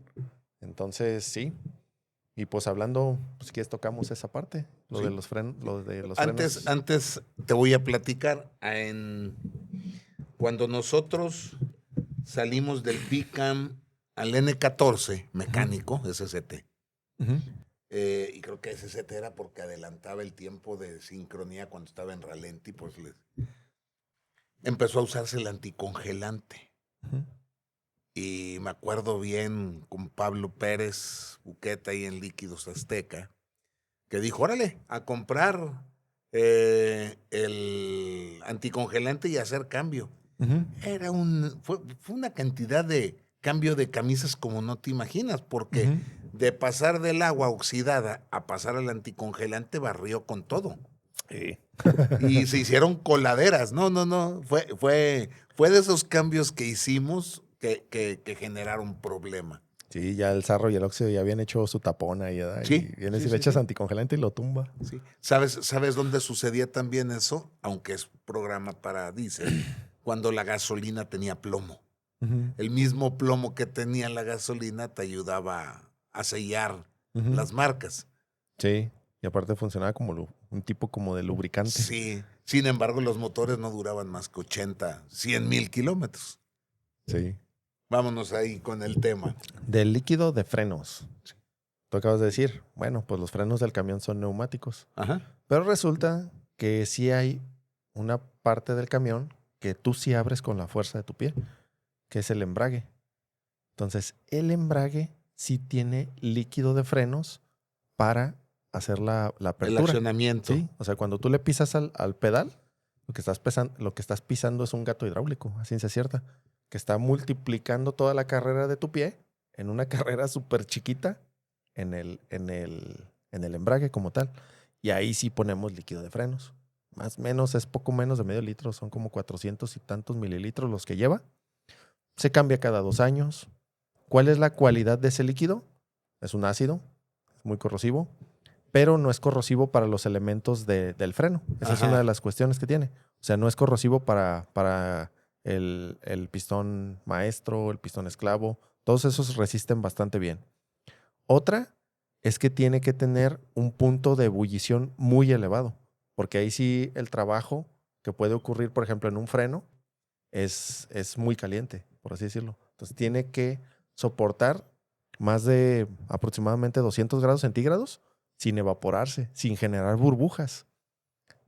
Entonces, sí. Y pues hablando, pues si quieres tocamos esa parte, lo Sí. de los frenos, Antes te voy a platicar. Cuando nosotros salimos del PICAM al N14 mecánico, SST, Ujú. y creo que SST era porque adelantaba el tiempo de sincronía cuando estaba en ralenti, pues empezó a usarse el anticongelante. Ujú. Y me acuerdo bien con Pablo Pérez Buqueta ahí en Líquidos Azteca, que dijo, órale, a comprar el anticongelante y hacer cambio. Ujú. Fue una cantidad de cambio de camisas como no te imaginas, porque Ujú. de pasar del agua oxidada a pasar al anticongelante barrió con todo. Sí. Y se hicieron coladeras. No. Fue de esos cambios que hicimos que generaron problema. Sí, ya el sarro y el óxido ya habían hecho su tapón ahí, ¿verdad? Sí, Y vienes sí, y le sí, echas sí. anticongelante y lo tumba. Sí. ¿Sabes dónde sucedía también eso? Aunque es programa para diésel, cuando la gasolina tenía plomo. Ujú. El mismo plomo que tenía la gasolina te ayudaba a sellar Ujú. las marcas. Sí, y aparte funcionaba como un tipo como de lubricante. Sí. Sin embargo, los motores no duraban más que 80, 100,000 kilómetros. Sí. Vámonos ahí con el tema. Del líquido de frenos. Tú acabas de decir, bueno, pues los frenos del camión son neumáticos. Ajá. Pero resulta que sí hay una parte del camión que tú sí abres con la fuerza de tu pie, que es el embrague. Entonces, el embrague sí tiene líquido de frenos para hacer la El apertura. accionamiento. Sí, o sea, cuando tú le pisas al pedal, lo que estás pisando es un gato hidráulico, a ciencia cierta, que está multiplicando toda la carrera de tu pie en una carrera súper chiquita en el embrague como tal. Y ahí sí ponemos líquido de frenos. Más o menos es poco menos de medio litro, son como 400 y tantos mililitros los que lleva. Se cambia cada 2 años. ¿Cuál es la cualidad de ese líquido? Es un ácido, es muy corrosivo, pero no es corrosivo para los elementos del freno. Esa es una de las cuestiones que tiene. O sea, no es corrosivo para el pistón maestro, el pistón esclavo. Todos esos resisten bastante bien. Otra es que tiene que tener un punto de ebullición muy elevado, porque ahí sí el trabajo que puede ocurrir, por ejemplo, en un freno, es muy caliente, por así decirlo. Entonces tiene que soportar más de aproximadamente 200 grados centígrados sin evaporarse, sin generar burbujas.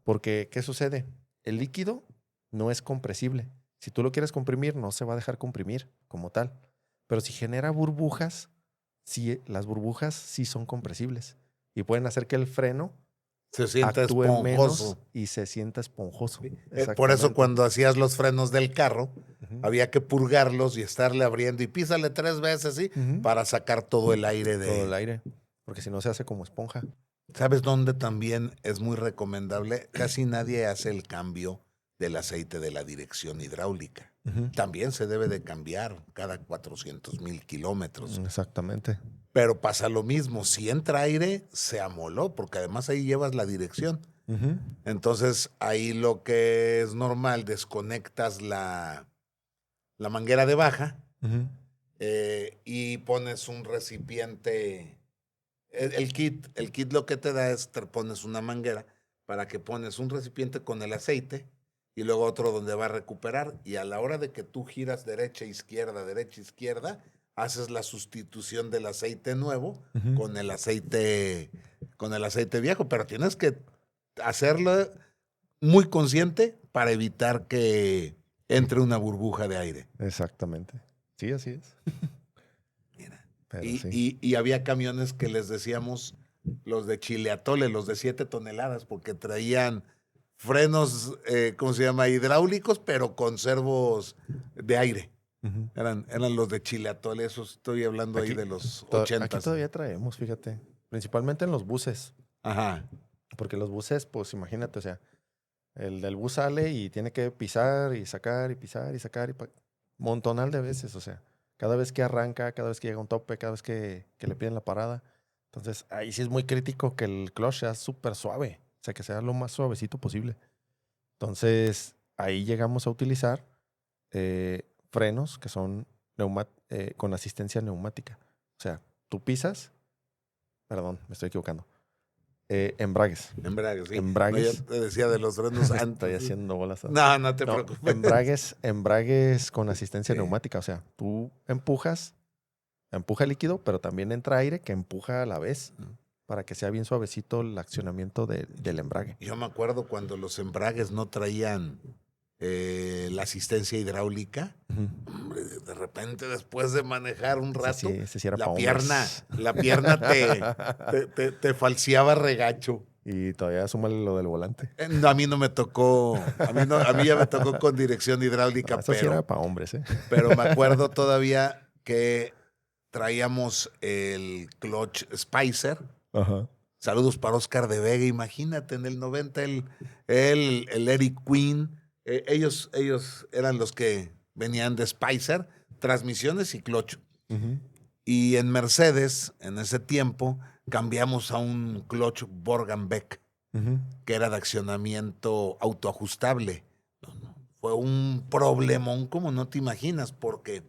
Porque, ¿qué sucede? El líquido no es compresible. Si tú lo quieres comprimir, no se va a dejar comprimir como tal. Pero si genera burbujas, sí, las burbujas sí son compresibles y pueden hacer que el freno Se siente actúe menos esponjoso. y se sienta esponjoso. Por eso Exactamente. cuando hacías los frenos del carro, Ujú. había que purgarlos y estarle abriendo y písale 3 veces, ¿sí? Ujú. Para sacar todo el aire Todo el aire, porque si no se hace como esponja. ¿Sabes dónde también es muy recomendable? Casi nadie hace el cambio del aceite de la dirección hidráulica. Ujú. También se debe de cambiar cada 400,000 kilómetros. Exactamente. Pero pasa lo mismo, si entra aire, se amoló, porque además ahí llevas la dirección. Ujú. Entonces ahí lo que es normal, desconectas la manguera de baja Ujú. y pones un recipiente. El kit lo que te da es, te pones una manguera para que pones un recipiente con el aceite y luego otro donde va a recuperar. Y a la hora de que tú giras derecha, izquierda, haces la sustitución del aceite nuevo Ujú. con el aceite viejo. Pero tienes que hacerlo muy consciente para evitar que entre una burbuja de aire. Exactamente. Sí, así es. Mira. Pero Y, sí. y, y había camiones que les decíamos los de Chile Atole, los de 7 toneladas, porque traían frenos, ¿cómo se llama? Hidráulicos, pero con servos de aire. Ujú. Eran los de Chile Atole, eso estoy hablando ahí de los Aquí 80s. todavía traemos, fíjate. Principalmente en los buses. Ajá. Porque los buses, pues imagínate, o sea, el del bus sale y tiene que pisar y sacar y pisar y sacar y montonal de veces, o sea, cada vez que arranca, cada vez que llega a un tope, cada vez que le piden la parada. Entonces, ahí sí es muy crítico que el clutch sea súper suave, o sea, que sea lo más suavecito posible. Entonces, ahí llegamos a utilizar frenos que son con asistencia neumática. O sea, tú pisas, perdón, me estoy equivocando. Embragues. Embrague, sí. No, yo Embragues. te decía de los frenos Estoy antes. haciendo bolas. No, no te No, preocupes. embragues con asistencia Sí. neumática. O sea, tú empuja líquido, pero también entra aire que empuja a la vez para que sea bien suavecito el accionamiento del embrague. Yo me acuerdo cuando los embragues no traían la asistencia hidráulica. Ujú. Hombre, de repente después de manejar un rato, Ese sí era pa' la hombres. pierna te falseaba regacho. Y todavía súmale lo del volante. No, a mí no me tocó, a mí ya me tocó con dirección hidráulica, No, eso sí era para hombres, ¿eh? pero me acuerdo todavía que traíamos el clutch Spicer. Ajá. Saludos para Oscar de Vega, imagínate, en el 90 el Eric Queen, ellos eran los que venían de Spicer, transmisiones y clutch. Uh-huh. Y en Mercedes, en ese tiempo, cambiamos a un clutch Borg & Beck, Uh-huh. que era de accionamiento autoajustable. Fue un problemón como no te imaginas, porque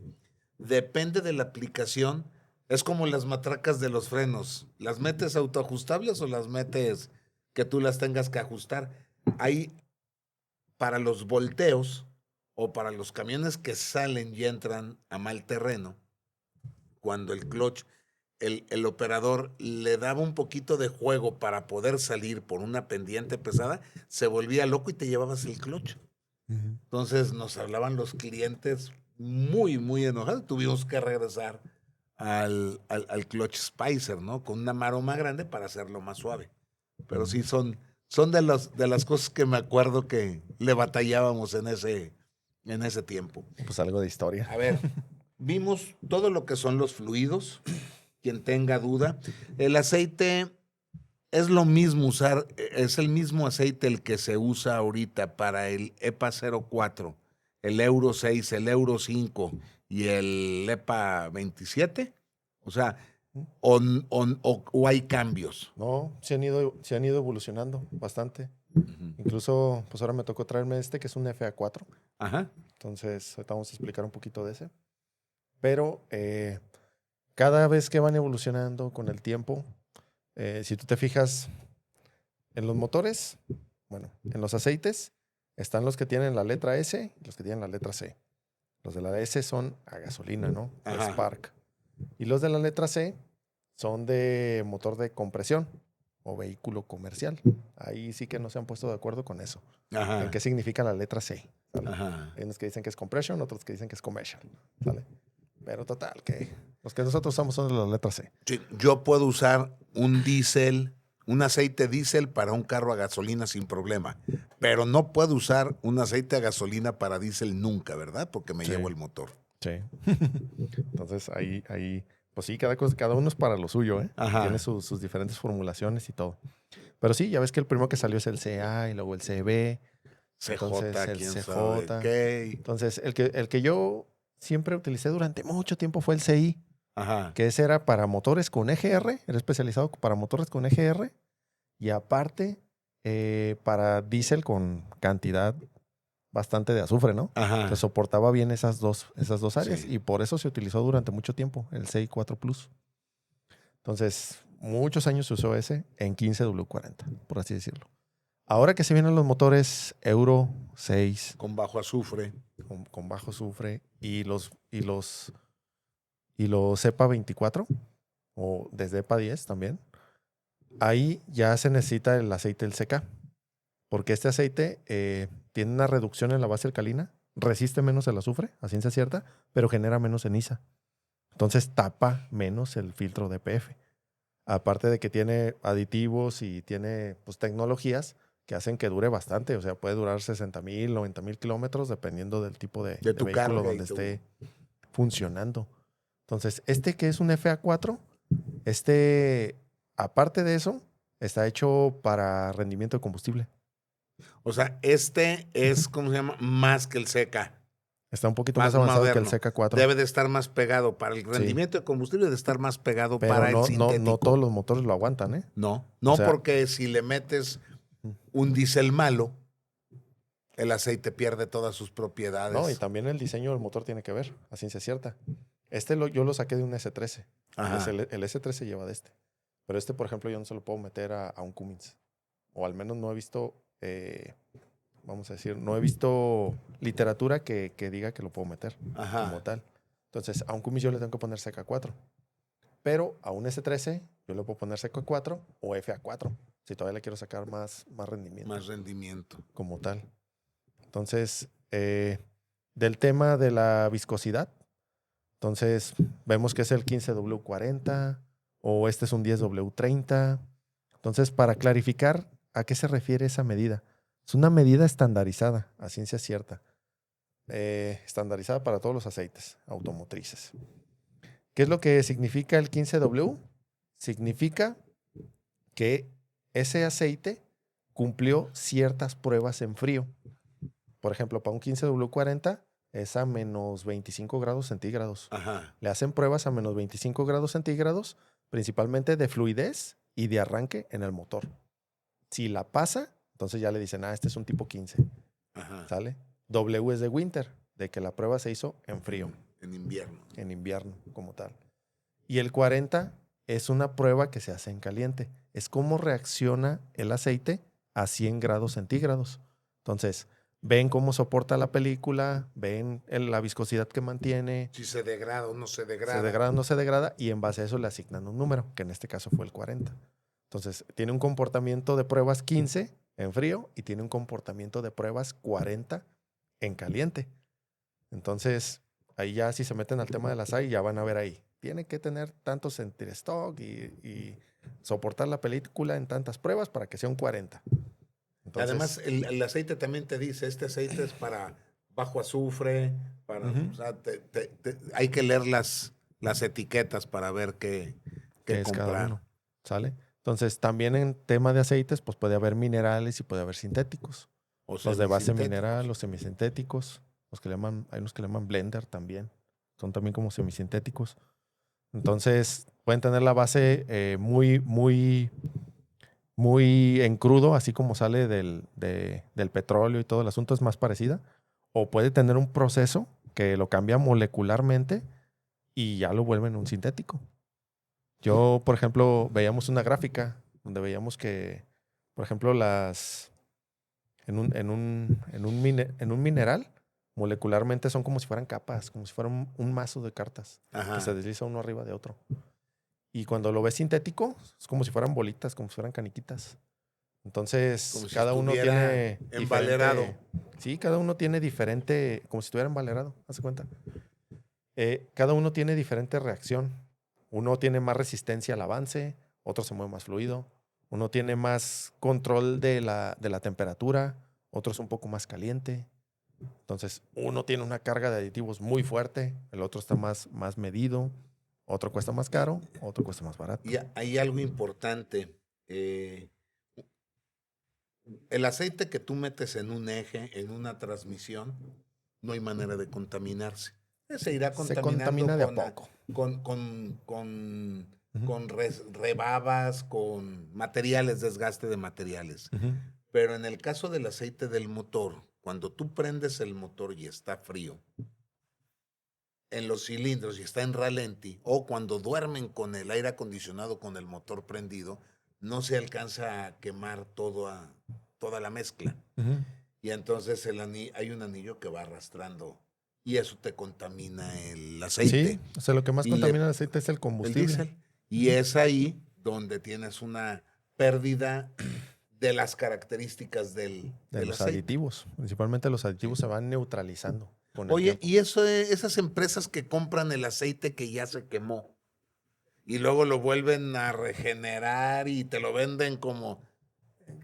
depende de la aplicación. Es como las matracas de los frenos. ¿Las metes autoajustables o las metes que tú las tengas que ajustar? Ahí, para los volteos o para los camiones que salen y entran a mal terreno, cuando el clutch, el operador le daba un poquito de juego para poder salir por una pendiente pesada, se volvía loco y te llevabas el clutch. Uh-huh. Entonces nos hablaban los clientes muy, muy enojados. Tuvimos que regresar al clutch Spicer, ¿no? Con una maroma grande para hacerlo más suave. Pero sí son de las cosas que me acuerdo que le batallábamos en ese tiempo. Pues algo de historia. A ver, vimos todo lo que son los fluidos. Quien tenga duda, el aceite es lo mismo usar, es el mismo aceite el que se usa ahorita para el EPA 04, el Euro 6, el Euro 5 y el EPA 27. O sea, o hay cambios. No, se han ido evolucionando bastante. Uh-huh. Incluso, pues ahora me tocó traerme que es un FA4. Ajá. Entonces, ahorita vamos a explicar un poquito de ese. Pero cada vez que van evolucionando con el tiempo, si tú te fijas en los motores, bueno, en los aceites, están los que tienen la letra S y los que tienen la letra C. Los de la S son a gasolina, ¿no? Ajá. Spark. Y los de la letra C son de motor de compresión o vehículo comercial. Ahí sí que no se han puesto de acuerdo con eso. Ajá. ¿En qué significa la letra C? ¿Sale? Ajá. Hay unos que dicen que es compression, otros que dicen que es commercial. ¿Sale? Pero total, que los que nosotros usamos son de la letra C. Sí, yo puedo usar un diésel, un aceite diésel para un carro a gasolina sin problema, pero no puedo usar un aceite a gasolina para diésel nunca, ¿verdad? Porque me Sí. llevo el motor. Sí. Entonces ahí, pues sí, cada uno es para lo suyo, ¿eh? Ajá. Tiene sus diferentes formulaciones y todo. Pero sí, ya ves que el primero que salió es el CA y luego el CB. CJ, Entonces, el quién CJ. sabe qué. Entonces, el que yo siempre utilicé durante mucho tiempo fue el CI, Ajá. que ese era para motores con EGR, era especializado para motores con EGR y aparte para diésel con cantidad bastante de azufre, ¿no? Ajá. Entonces soportaba bien esas dos áreas Sí. y por eso se utilizó durante mucho tiempo el CI 4 Plus. Entonces, muchos años se usó ese en 15W40, por así decirlo. Ahora que se vienen los motores Euro 6 Con bajo azufre. con bajo azufre y los EPA 24 o desde EPA 10 también, ahí ya se necesita el aceite del CK. Porque este aceite tiene una reducción en la base alcalina, resiste menos el azufre, a ciencia cierta, pero genera menos ceniza. Entonces tapa menos el filtro de DPF. Aparte de que tiene aditivos y tiene pues, tecnologías que hacen que dure bastante. O sea, puede durar 60,000, 90,000 kilómetros dependiendo del tipo de tu vehículo carga donde esté funcionando. Entonces, que es un FA4, aparte de eso, está hecho para rendimiento de combustible. O sea, este es, ¿cómo se llama? Más que el CK. Está un poquito más avanzado que el CK4. Debe de estar más pegado. Para el rendimiento de combustible debe estar más pegado para el sintético. No todos los motores lo aguantan, ¿eh? No, O sea, porque si le metes un diésel malo, el aceite pierde todas sus propiedades. No, y también el diseño del motor tiene que ver, a ciencia cierta. Yo lo saqué de un S13. El S13 lleva de este. Pero este, por ejemplo, yo no se lo puedo meter a un Cummins. O al menos no he visto, vamos a decir, no he visto literatura que diga que lo puedo meter como tal. Entonces, a un Cummins yo le tengo que poner CK4. Pero a un S13 yo le puedo poner CK4 o FA4. Si todavía le quiero sacar más rendimiento. Más rendimiento. Como tal. Entonces, del tema de la viscosidad, entonces vemos que es el 15W40 o este es un 10W30. Entonces, para clarificar a qué se refiere esa medida. Es una medida estandarizada, a ciencia cierta. Estandarizada para todos los aceites automotrices. ¿Qué es lo que significa el 15W? Significa que ese aceite cumplió ciertas pruebas en frío. Por ejemplo, para un 15W40 es a menos 25 grados centígrados. Le hacen pruebas a menos 25 grados centígrados, principalmente de fluidez y de arranque en el motor. Si la pasa, entonces ya le dicen, este es un tipo 15. ¿Sale? W es de winter, de que la prueba se hizo en frío. En invierno. En invierno, como tal. Y el 40 es una prueba que se hace en caliente. Es cómo reacciona el aceite a 100 grados centígrados. Entonces, ven cómo soporta la película, ven la viscosidad que mantiene. Si se degrada o no se degrada. Se degrada o no se degrada, y en base a eso le asignan un número, que en este caso fue el 40. Entonces, tiene un comportamiento de pruebas 15 en frío y tiene un comportamiento de pruebas 40 en caliente. Entonces, ahí ya si se meten al tema de la SAI, ya van a ver ahí. Tiene que tener tantos stock y soportar la película en tantas pruebas para que sea un 40. Entonces, además, el aceite también te dice, este aceite es para bajo azufre, para, o sea, hay que leer las etiquetas para ver qué es comprar. Cada uno, ¿sale? Entonces, también en tema de aceites, pues puede haber minerales y puede haber sintéticos. Los de base mineral, los semisintéticos, hay unos que le llaman blender también. Son también como semisintéticos. Entonces, pueden tener la base muy en crudo, así como sale del petróleo y todo el asunto, es más parecida. O puede tener un proceso que lo cambia molecularmente y ya lo vuelven un sintético. Yo, por ejemplo, veíamos una gráfica donde veíamos que, por ejemplo, en un mineral, molecularmente son como si fueran capas, como si fuera un mazo de cartas que se desliza uno arriba de otro. Y cuando lo ves sintético, es como si fueran bolitas, como si fueran caniquitas. Entonces, como si cada uno tiene embalerado. Sí, cada uno tiene diferente, como si estuviera embalerado, haz de cuenta. Cada uno tiene diferente reacción. Uno tiene más resistencia al avance, otro se mueve más fluido. Uno tiene más control de la temperatura, otro es un poco más caliente. Entonces, uno tiene una carga de aditivos muy fuerte, el otro está más medido, otro cuesta más caro, otro cuesta más barato. Y hay algo importante. El aceite que tú metes en un eje, en una transmisión, no hay manera de contaminarse. Se irá contaminando. Se contamina de a poco. Con rebabas, con materiales, desgaste de materiales. Pero en el caso del aceite del motor, cuando tú prendes el motor y está frío, en los cilindros y está en ralenti, o cuando duermen con el aire acondicionado con el motor prendido, no se alcanza a quemar toda la mezcla. Y entonces hay un anillo que va arrastrando y eso te contamina el aceite. Sí, o sea, lo que más contamina el aceite es el combustible. El diésel. Y es ahí donde tienes una pérdida de las características de los aditivos. Principalmente los aditivos se van neutralizando. Oye, y esas empresas que compran el aceite que ya se quemó y luego lo vuelven a regenerar y te lo venden como...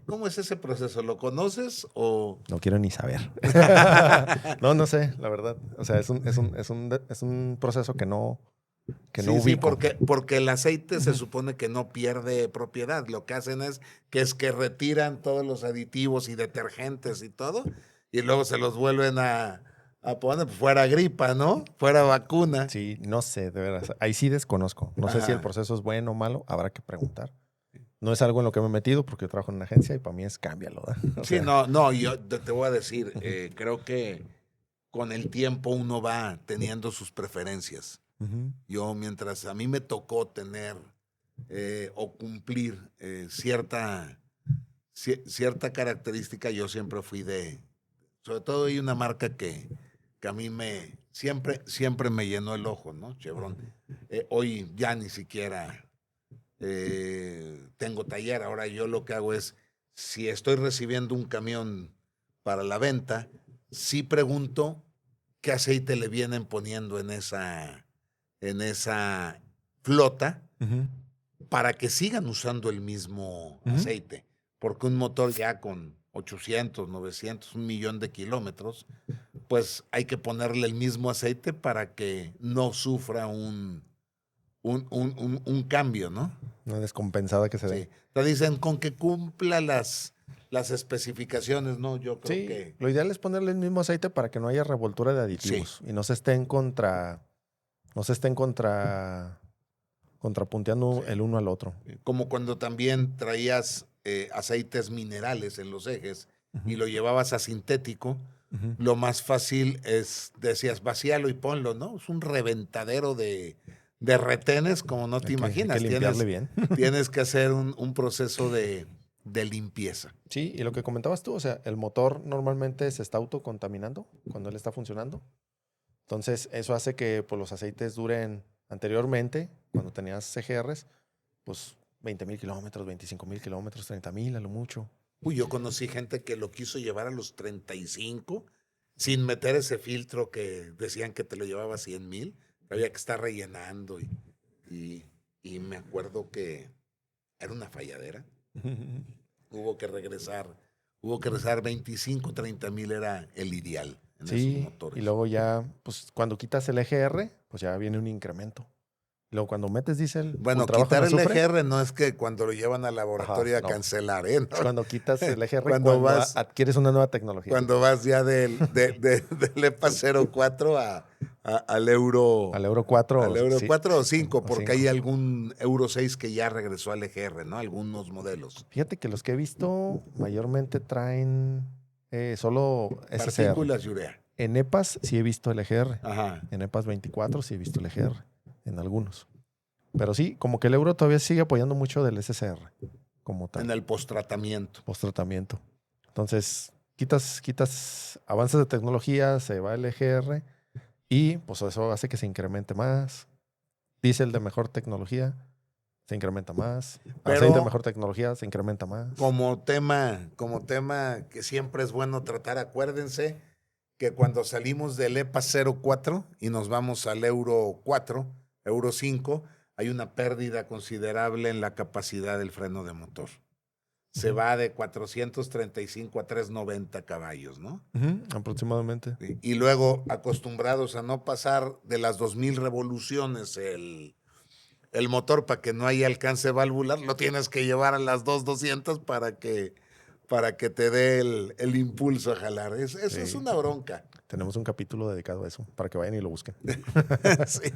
¿Cómo es ese proceso? ¿Lo conoces o...? No quiero ni saber. No sé, la verdad. O sea, es un proceso que no que no Sí, ubico. porque el aceite se supone que no pierde propiedad. Lo que hacen es que retiran todos los aditivos y detergentes y todo, y luego se los vuelven a poner, pues, fuera gripa, ¿no? Fuera vacuna. Sí, no sé, de veras. Ahí sí desconozco. No sé si el Ajá. proceso es bueno o malo, habrá que preguntar. No es algo en lo que me he metido porque yo trabajo en una agencia y para mí es cámbialo, ¿verdad? O Sí, sea, no, yo te voy a decir, ujú, creo que con el tiempo uno va teniendo sus preferencias. ujú, Yo, mientras a mí me tocó tener o cumplir cierta característica, yo siempre fui sobre todo hay una marca que a mí siempre me llenó el ojo, ¿no? Chevron. Hoy ya ni siquiera tengo taller, ahora yo lo que hago es, si estoy recibiendo un camión para la venta, sí pregunto qué aceite le vienen poniendo en esa flota ujú, para que sigan usando el mismo ujú. aceite. Porque un motor ya con 800, 900, 1 millón de kilómetros, pues hay que ponerle el mismo aceite para que no sufra un cambio, ¿no? Una descompensada que se dé. Sí. Te dicen con que cumpla las especificaciones, ¿no? Yo creo Sí, que lo ideal es ponerle el mismo aceite para que no haya revoltura de sí. aditivos y no se estén contrapunteando Sí. el uno al otro. Como cuando también traías aceites minerales en los ejes y Ujú, lo llevabas a sintético, ujú. lo más fácil es, decías, vacíalo y ponlo, ¿no? Es un reventadero de retenes como no te Hay que imaginas. limpiarle Tienes, bien. tienes que hacer un proceso de limpieza. Sí, y lo que comentabas tú, o sea, el motor normalmente se está autocontaminando cuando él está funcionando. Entonces, eso hace que pues, los aceites duren anteriormente, cuando tenías CGRs, pues 20,000 kilómetros, 25,000 kilómetros, 30,000 a lo mucho. Uy, yo conocí gente que lo quiso llevar a los 35 sin meter ese filtro que decían que te lo llevaba a 100,000. Había que estar rellenando y, y me acuerdo que era una falladera. Hubo que regresar, hubo que regresar 25, 30,000 era el ideal en esos Sí, y motores. luego ya, pues cuando quitas el EGR, pues ya viene un incremento. Luego cuando metes diésel Bueno, ultra bajo en quitar el azufre, EGR no es que cuando lo llevan al ajá, laboratorio a no. cancelar, ¿eh? Es No. cuando quitas el EGR, Cuando cuando vas, adquieres una nueva tecnología. cuando vas ya del EPA 04 al Euro Al Euro 4, al Euro sí, 4 o 5, o porque hay 5. algún Euro 6 que ya regresó al EGR, ¿no? Algunos modelos. Fíjate que los que he visto mayormente traen solo SCR. Partículas y urea. En EPAS sí he visto el EGR. Ajá. En EPAS 24 sí he visto el EGR. En algunos. Pero sí, como que el euro todavía sigue apoyando mucho del SCR como En tal, el post-tratamiento. post-tratamiento. Entonces, quitas avances de tecnología, se va el EGR y pues eso hace que se incremente más. Diésel de mejor tecnología, se incrementa más. Aceite de Pero mejor tecnología, se incrementa más. como tema que siempre es bueno tratar, acuérdense que cuando salimos del EPA 04 y nos vamos al Euro 4, Euro 5, hay una pérdida considerable en la capacidad del freno de motor. Se Ujú. va de 435 a 390 caballos, ¿no? Ujú, aproximadamente. Y luego acostumbrados a no pasar de las 2000 revoluciones el motor para que no haya alcance valvular, lo tienes que llevar a las 2200 para que te dé el impulso a jalar. Eso es Sí. una bronca. Tenemos un capítulo dedicado a eso, para que vayan y lo busquen. Sí.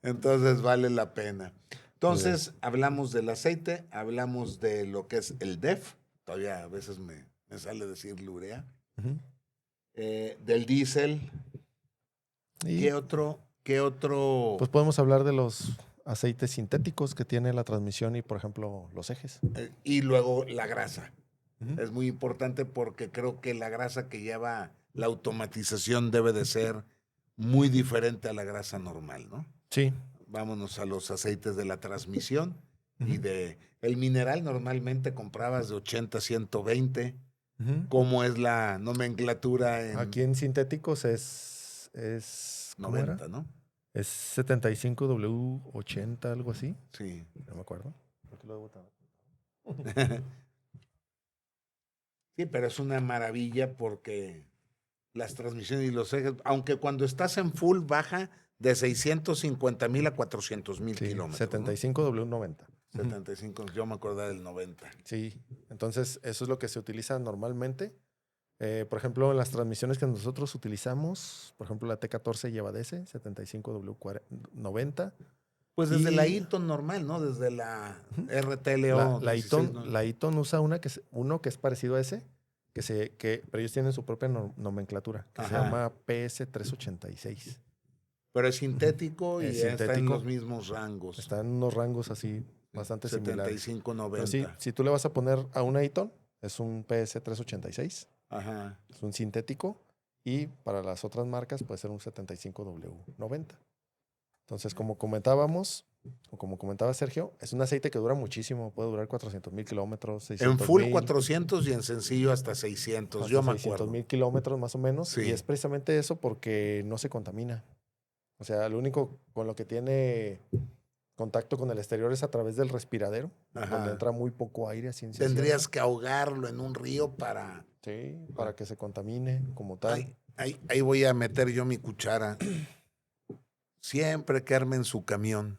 Entonces vale la pena. Muy bien. Entonces hablamos del aceite, hablamos de lo que es el DEF, todavía a veces me sale decir urea, Ujú. del diésel. Y ¿Qué otro? pues podemos hablar de los aceites sintéticos que tiene la transmisión y, por ejemplo, los ejes. Y luego la grasa. Ujú. Es muy importante porque creo que la grasa que lleva la automatización debe de ser muy diferente a la grasa normal, ¿no? Sí. Vámonos a los aceites de la transmisión y Ujú. el mineral normalmente comprabas de 80 a 120. Ujú. ¿Cómo es la nomenclatura Aquí en en sintéticos ¿cómo era? 90, no? Es 75W80, algo así. Sí. No me acuerdo. ¿Por qué lo debo tener? Sí, pero es una maravilla porque las transmisiones y los ejes, aunque cuando estás en full baja, de 650,000 a 400,000 Sí, kilómetros. 75W90. 75, yo me acordaba del 90. Sí, entonces eso es lo que se utiliza normalmente. Por ejemplo, en las transmisiones que nosotros utilizamos, por ejemplo, la T14 lleva DS, 75W90. Pues desde la Y Eaton normal, ¿no? Desde la ujú, RTLO 16. ¿No? La Eaton usa uno que es parecido a ese, pero ellos tienen su propia nomenclatura, que se Ajá. llama PS386. Pero es sintético Es y está en los sintético, mismos rangos. está en unos rangos así bastante similares. 75, Pero sí, 90. si tú le vas a poner a una Eaton, es un PS386, Ajá. es un sintético, y para las otras marcas puede ser un 75W90. Entonces, como comentábamos, o como comentaba Sergio, es un aceite que dura muchísimo, puede durar 400,000 kilómetros, En 600 full mil, 400 y en sencillo hasta 600. hasta Yo me 600 acuerdo. mil kilómetros más o menos, y Sí. es precisamente eso porque no se contamina. O sea, lo único con lo que tiene contacto con el exterior es a través del respiradero, donde Ajá. entra muy poco aire a ciencia Tendrías cierta. que ahogarlo en un río para... Sí, para que se contamine como tal. Ahí voy a meter yo mi cuchara. Siempre que armen su camión,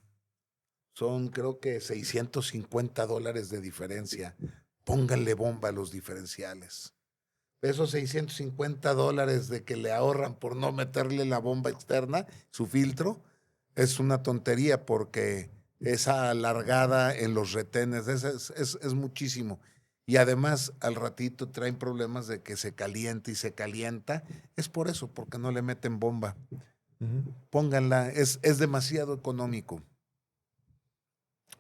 son creo que $650 de diferencia. Pónganle bomba a los diferenciales. Esos $650 de que le ahorran por no meterle la bomba externa, su filtro, es una tontería porque esa alargada en los retenes es muchísimo. Y además al ratito traen problemas de que se calienta y se calienta. Es por eso, porque no le meten bomba. Ujú. Pónganla, es demasiado económico.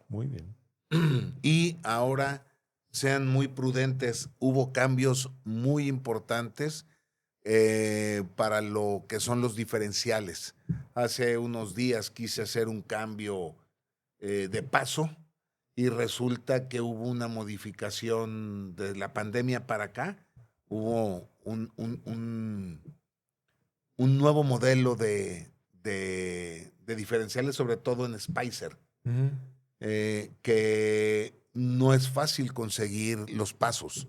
Muy bien. Y ahora sean muy prudentes. Hubo cambios muy importantes para lo que son los diferenciales. Hace unos días quise hacer un cambio de paso y resulta que hubo una modificación de la pandemia para acá. Hubo un nuevo modelo de diferenciales, sobre todo en Spicer, Ujú. que no es fácil conseguir los pasos.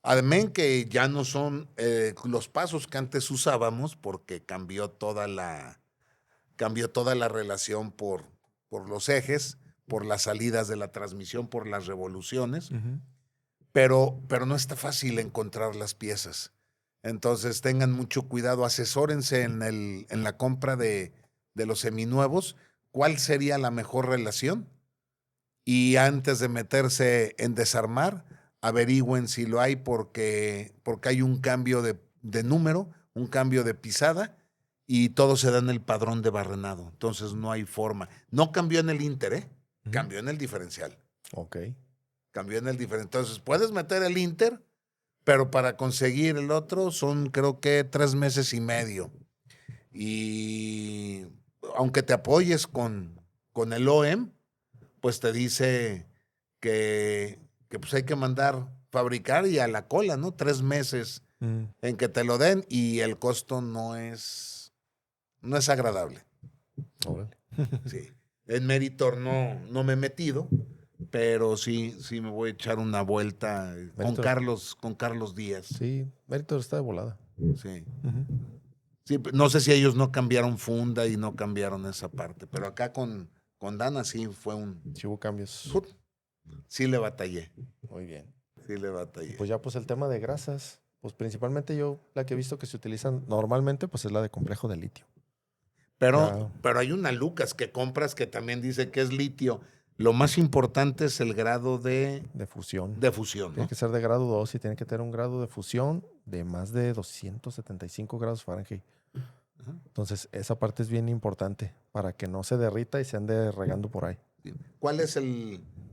Además que ya no son los pasos que antes usábamos porque cambió toda la relación por los ejes, por las salidas de la transmisión, por las revoluciones, Ujú. pero no está fácil encontrar las piezas. Entonces tengan mucho cuidado, asesórense en la compra de los seminuevos, cuál sería la mejor relación y antes de meterse en desarmar, averigüen si lo hay porque hay un cambio de número, un cambio de pisada y todo se da en el padrón de barrenado. Entonces no hay forma. No cambió en el Inter, ¿eh? Ujú. Cambió en el diferencial. Ok. Cambió en el diferencial. Entonces puedes meter el Inter, pero para conseguir el otro son creo que 3 meses y medio. Y aunque te apoyes con el OEM, pues te dice que pues hay que mandar fabricar y a la cola, ¿no? 3 meses Mm. en que te lo den y el costo no es agradable. Órale. Sí. En Meritor no me he metido, pero sí me voy a echar una vuelta Meritor. Con Carlos Díaz. Sí, Meritor está de volada. Sí. Ujú. Sí, no sé si ellos no cambiaron funda y no cambiaron esa parte, pero acá con Dana sí fue Sí hubo cambios. sí le batallé, Muy bien. sí le batallé. Pues ya pues el tema de grasas, pues principalmente yo la que he visto que se utilizan normalmente pues es la de complejo de litio. Ya. Pero hay una Lucas que compras que también dice que es litio. Lo más importante es el grado De fusión. de fusión, Tiene ¿no? que ser de grado 2 y tiene que tener un grado de fusión de más de 275 grados Fahrenheit. Ajá. Entonces, esa parte es bien importante para que no se derrita y se ande regando por ahí. ¿Cuál es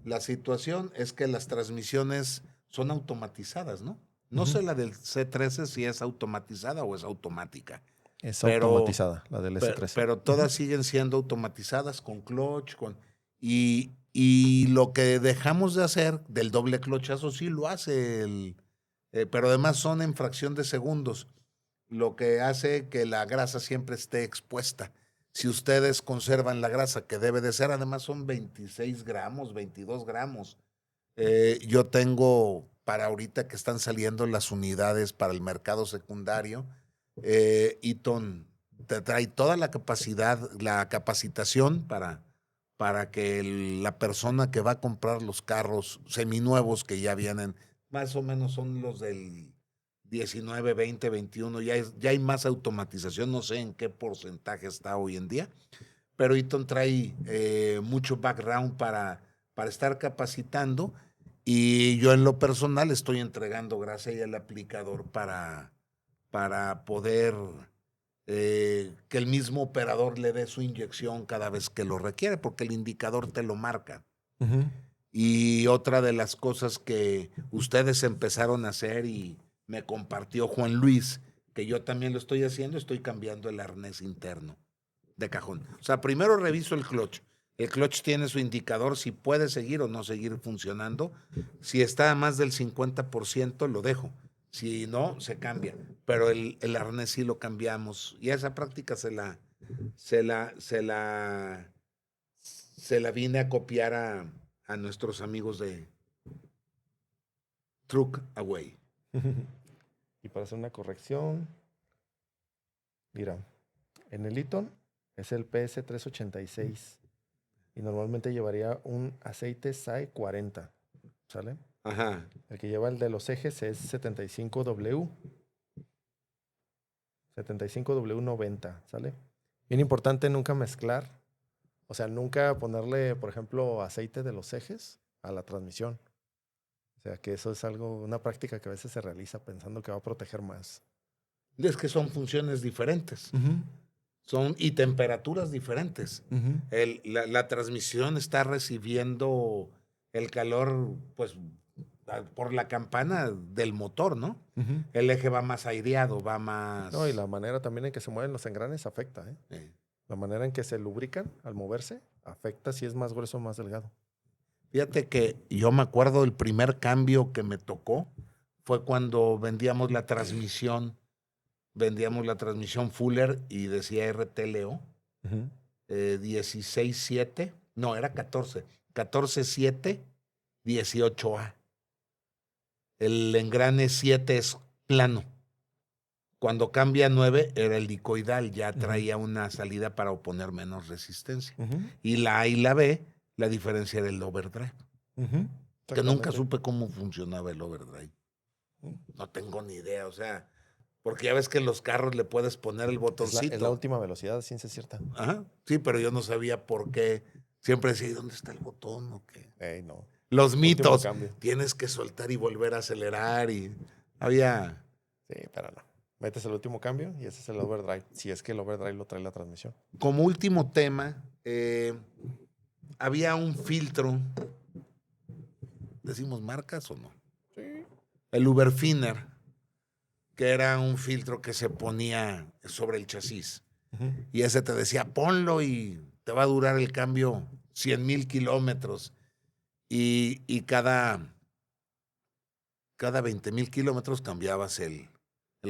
la situación? Es que las transmisiones son automatizadas, ¿no? No sé la del C13 si es automatizada o es automática, Es pero, automatizada, la del S13. pero todas siguen siendo automatizadas con clutch, y lo que dejamos de hacer del doble clutchazo sí lo hace pero además son en fracción de segundos, lo que hace que la grasa siempre esté expuesta. Si ustedes conservan la grasa que debe de ser, además son 26 gramos, 22 gramos. Yo tengo para ahorita que están saliendo las unidades para el mercado secundario, Eaton te trae toda la capacidad, la capacitación para que la persona que va a comprar los carros seminuevos que ya vienen, más o menos son los del 19, 20, 21, ya hay más automatización, no sé en qué porcentaje está hoy en día, pero Eaton trae mucho background para estar capacitando y yo en lo personal estoy entregando gracias al aplicador para poder que el mismo operador le dé su inyección cada vez que lo requiere, porque el indicador te lo marca. Ujú. Y otra de las cosas que ustedes empezaron a hacer y me compartió Juan Luis, que yo también lo estoy haciendo, estoy cambiando el arnés interno de cajón. O sea, primero reviso el clutch. El clutch tiene su indicador si puede seguir o no seguir funcionando. Si está a más del 50%, lo dejo. Si no, se cambia. Pero el arnés sí lo cambiamos. Y esa práctica se la, se la, se la vine a copiar a nuestros amigos de Truck Away. Y para hacer una corrección, mira, en el Eaton es el PS386 y normalmente llevaría un aceite SAE 40, ¿sale? Ajá. El que lleva el de los ejes es 75W, 75W90, ¿sale? Bien importante nunca mezclar, o sea, nunca ponerle, por ejemplo, aceite de los ejes a la transmisión. O sea, que eso es algo, una práctica que a veces se realiza pensando que va a proteger más. Es que son funciones diferentes. Y temperaturas diferentes. La transmisión está recibiendo el calor, pues, por la campana del motor, ¿no? El eje va más aireado, va más... No, y la manera también en que se mueven los engranes afecta, ¿eh? La manera en que se lubrican al moverse afecta si es más grueso o más delgado. Fíjate que yo me acuerdo el primer cambio que me tocó fue cuando vendíamos la transmisión Fuller y decía RTLO. 16.7, no, era 14.7, 18A. El engrane 7 es plano. Cuando cambia 9 era el dicoidal, ya traía una salida para oponer menos resistencia. Y la A y la B, la diferencia era el overdrive. Que nunca supe cómo funcionaba el overdrive. No tengo ni idea, o sea, porque ya ves que en los carros le puedes poner el botoncito. Es la última velocidad, ciencia cierta. Ajá, sí, pero yo no sabía por qué. Siempre decía, ¿y dónde está el botón o qué? No. Los Último mitos. cambio. Tienes que soltar y volver a acelerar y había... Sí, pero no. Metes el último cambio y ese es el overdrive. Si es que el overdrive lo trae la transmisión. Como último tema, había un filtro. ¿Decimos marcas o no? Sí. El Uberfiner, que era un filtro que se ponía sobre el chasis. Y ese te decía, ponlo y te va a durar el cambio 100,000 kilómetros. Y cada 20,000 kilómetros cambiabas el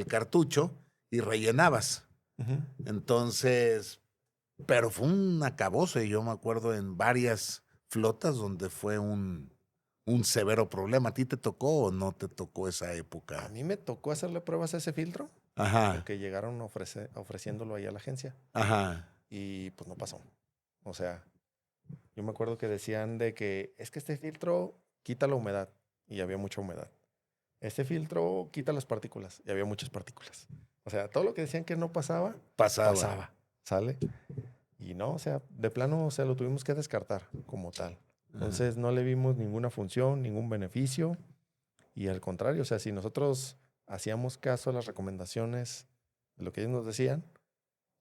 cartucho y rellenabas. Entonces, pero fue un acabose. Yo me acuerdo en varias flotas donde fue un severo problema. ¿A ti te tocó o no te tocó esa época? A mí me tocó hacerle pruebas a ese filtro. Ajá. Porque llegaron ofreciéndolo ahí a la agencia. Ajá. Y pues no pasó. O sea, yo me acuerdo que decían de que es que este filtro quita la humedad. Y había mucha humedad. Este filtro quita las partículas. Y había muchas partículas. O sea, todo lo que decían que no pasaba, pasaba. ¿Sale? Y no, o sea, de plano, o sea, lo tuvimos que descartar como tal. Entonces no le vimos ninguna función, ningún beneficio. Y al contrario, o sea, si nosotros hacíamos caso a las recomendaciones de lo que ellos nos decían,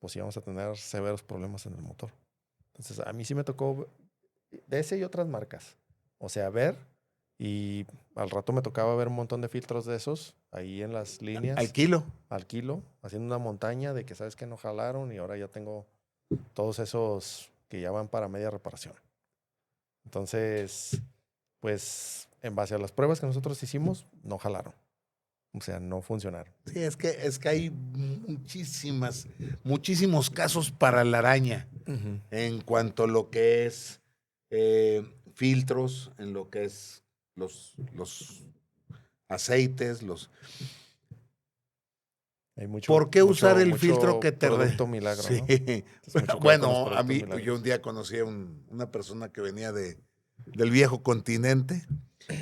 pues íbamos a tener severos problemas en el motor. Entonces a mí sí me tocó de ese y otras marcas. O sea, ver y al rato me tocaba ver un montón de filtros de esos ahí en las líneas. Al kilo. Al kilo, haciendo una montaña de que sabes que no jalaron y ahora ya tengo todos esos que ya van para media reparación. Entonces, pues en base a las pruebas que nosotros hicimos, no jalaron. O sea, no funcionaron. Sí, es que hay muchísimos casos para la araña en cuanto a lo que es filtros, en lo que es los aceites, Hay ¿Por qué usar el filtro que te... producto milagro, sí. ¿no? Entonces, mucho cuidado con los Bueno, a productos mí, milagros. yo un día conocí a una persona que venía del viejo continente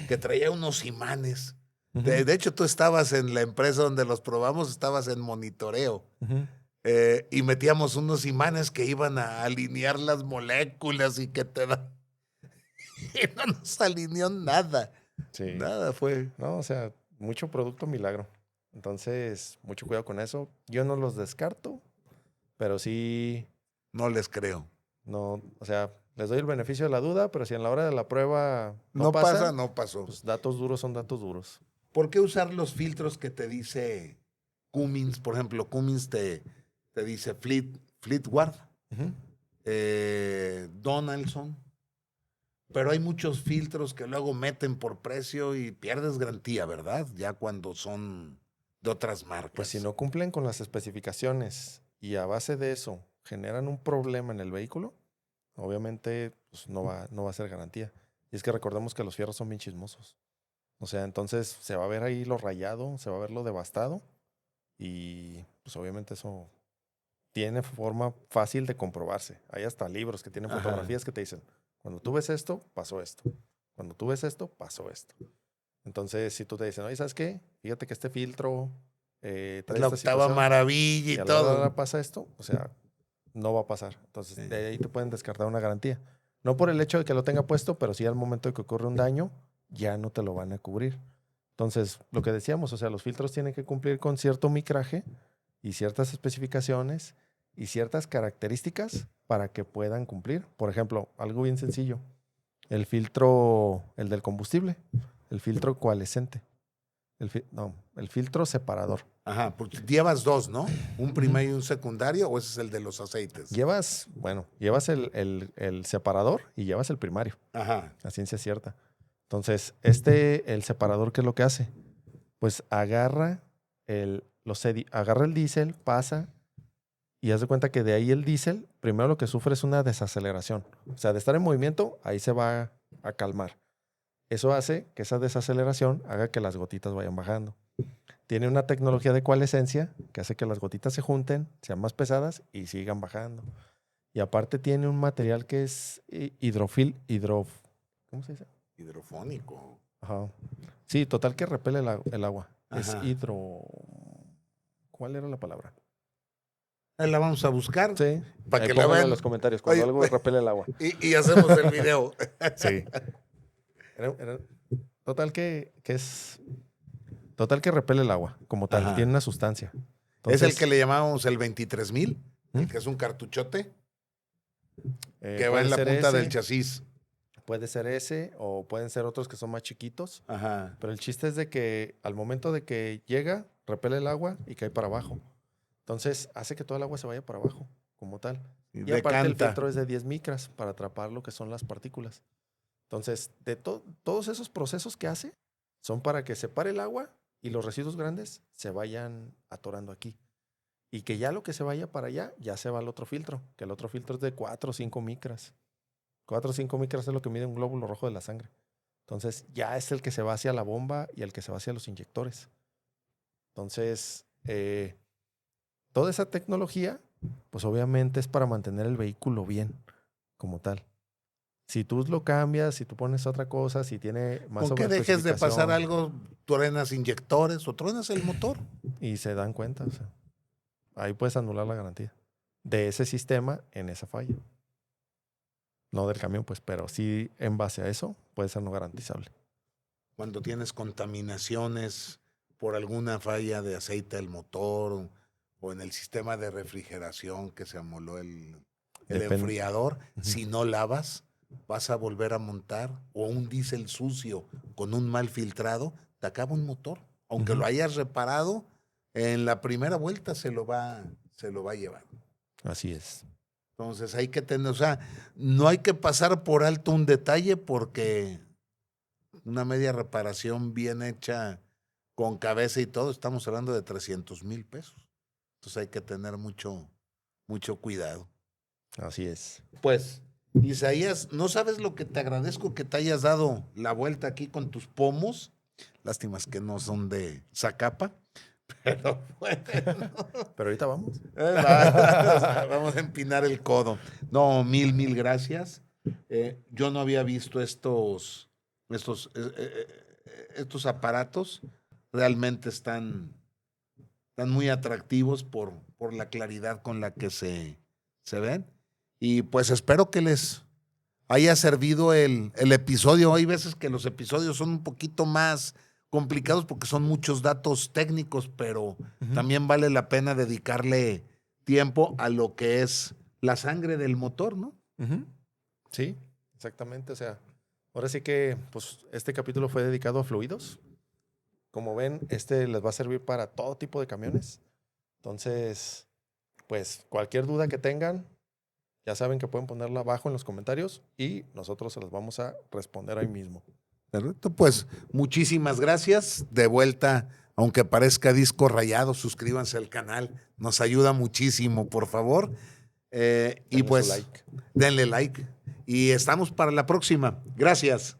que traía unos imanes. Ujú, De hecho, tú estabas en la empresa donde los probamos, estabas en monitoreo. ujú. Y metíamos unos imanes que iban a alinear las moléculas y que te da. Y no nos alineó nada. Sí. Nada fue. No, o sea, mucho producto milagro. Entonces, mucho cuidado con eso. Yo no los descarto, pero sí, No les creo. no, o sea, les doy el beneficio de la duda, pero si en la hora de la prueba no No pasa, pasa, no pasó. pues datos duros son datos duros. ¿Por qué usar los filtros que te dice Cummins? Por ejemplo, Cummins te dice Fleetward, Ujú. Donaldson. Pero hay muchos filtros que luego meten por precio y pierdes garantía, ¿verdad? Ya cuando son de otras marcas. Pues si no cumplen con las especificaciones y a base de eso generan un problema en el vehículo, obviamente pues no va a ser garantía. Y es que recordemos que los fierros son bien chismosos. O sea, entonces se va a ver ahí lo rayado, se va a ver lo devastado y pues obviamente eso tiene forma fácil de comprobarse. Hay hasta libros que tienen Ajá. fotografías que te dicen, cuando tú ves esto, pasó esto. Cuando tú ves esto, pasó esto. Entonces, si tú te dicen, oye, ¿sabes qué? Fíjate que este filtro Es trae la esta octava situación maravilla y y a la hora todo. pasa esto, o sea, no va a pasar. Entonces, Sí. de ahí te pueden descartar una garantía. No por el hecho de que lo tenga puesto, pero sí al momento de que ocurre un daño, ya no te lo van a cubrir. Entonces, lo que decíamos, o sea, los filtros tienen que cumplir con cierto micraje y ciertas especificaciones y ciertas características para que puedan cumplir. Por ejemplo, algo bien sencillo, el filtro, el del combustible, el filtro coalescente, el filtro separador. Ajá, porque llevas dos, ¿no? Un primario y un secundario, o ese es el de los aceites. Llevas el separador y llevas el primario, Ajá. a ciencia cierta. Entonces, el separador, ¿qué es lo que hace? Pues agarra agarra el diésel, pasa y haz de cuenta que de ahí el diésel, primero lo que sufre es una desaceleración. O sea, de estar en movimiento, ahí se va a calmar. Eso hace que esa desaceleración haga que las gotitas vayan bajando. Tiene una tecnología de coalescencia que hace que las gotitas se junten, sean más pesadas y sigan bajando. Y aparte tiene un material que es ¿cómo se dice? Hidrofónico. Ajá. Sí, total que repele el agua. Es Ajá. ¿Cuál era la palabra? Ahí la vamos a buscar Sí. para Ahí que la pónganlo vean. en los comentarios cuando Oye, algo repele el agua. y hacemos el video. Sí. Total total que repele el agua, como tal. Ajá. Tiene una sustancia. Es el Entonces, que le llamábamos el 23,000, el ¿Mm? que es un cartuchote que va puede en la ser punta ese, del chasis. puede ser ese, o pueden ser otros que son más chiquitos. Ajá. Pero el chiste es de que al momento de que llega, repele el agua y cae para abajo. Entonces, hace que todo el agua se vaya para abajo, como tal. Y Y aparte el decanta. filtro es de 10 micras para atrapar lo que son las partículas. Entonces, todos esos procesos que hace son para que separe el agua y los residuos grandes se vayan atorando aquí. Y que ya lo que se vaya para allá, ya se va al otro filtro, que el otro filtro es de 4 o 5 micras. 4 o 5 micras es lo que mide un glóbulo rojo de la sangre. Entonces, ya es el que se va hacia la bomba y el que se va hacia los inyectores. Entonces, toda esa tecnología, pues obviamente es para mantener el vehículo bien, como tal. Si tú lo cambias, si tú pones otra cosa, si tiene más Con que dejes de pasar sobreespecificación, algo, truenas inyectores o truenas el motor. y se dan cuenta, o sea, ahí puedes anular la garantía de ese sistema en esa falla. No del camión, pues, pero sí en base a eso puede ser no garantizable. Cuando tienes contaminaciones por alguna falla de aceite del motor o en el sistema de refrigeración que se amoló el enfriador, si no lavas, vas a volver a montar, o un diésel sucio con un mal filtrado, te acaba un motor. Aunque lo hayas reparado, en la primera vuelta se lo va a llevar. Así es. Entonces hay que tener, o sea, no hay que pasar por alto un detalle porque una media reparación bien hecha con cabeza y todo, estamos hablando de 300,000 pesos. Entonces hay que tener mucho cuidado. Así es. Pues, Isaías, no sabes lo que te agradezco que te hayas dado la vuelta aquí con tus pomos. Lástimas que no son de Zacapa, Pero bueno, Pero ahorita vamos. vamos a empinar el codo. No, mil gracias. Yo no había visto estos aparatos. Realmente están muy atractivos por la claridad con la que se ven. Y pues espero que les haya servido el episodio. Hay veces que los episodios son un poquito más complicados porque son muchos datos técnicos, pero también vale la pena dedicarle tiempo a lo que es la sangre del motor, ¿no? Sí, exactamente. O sea, ahora sí que pues, este capítulo fue dedicado a fluidos. Como ven, les va a servir para todo tipo de camiones. Entonces, pues cualquier duda que tengan, ya saben que pueden ponerla abajo en los comentarios y nosotros se las vamos a responder ahí mismo. Perfecto, pues muchísimas gracias. De vuelta, aunque parezca disco rayado, suscríbanse al canal. Nos ayuda muchísimo, por favor. Y Denle pues su like. denle like. Y estamos para la próxima. Gracias.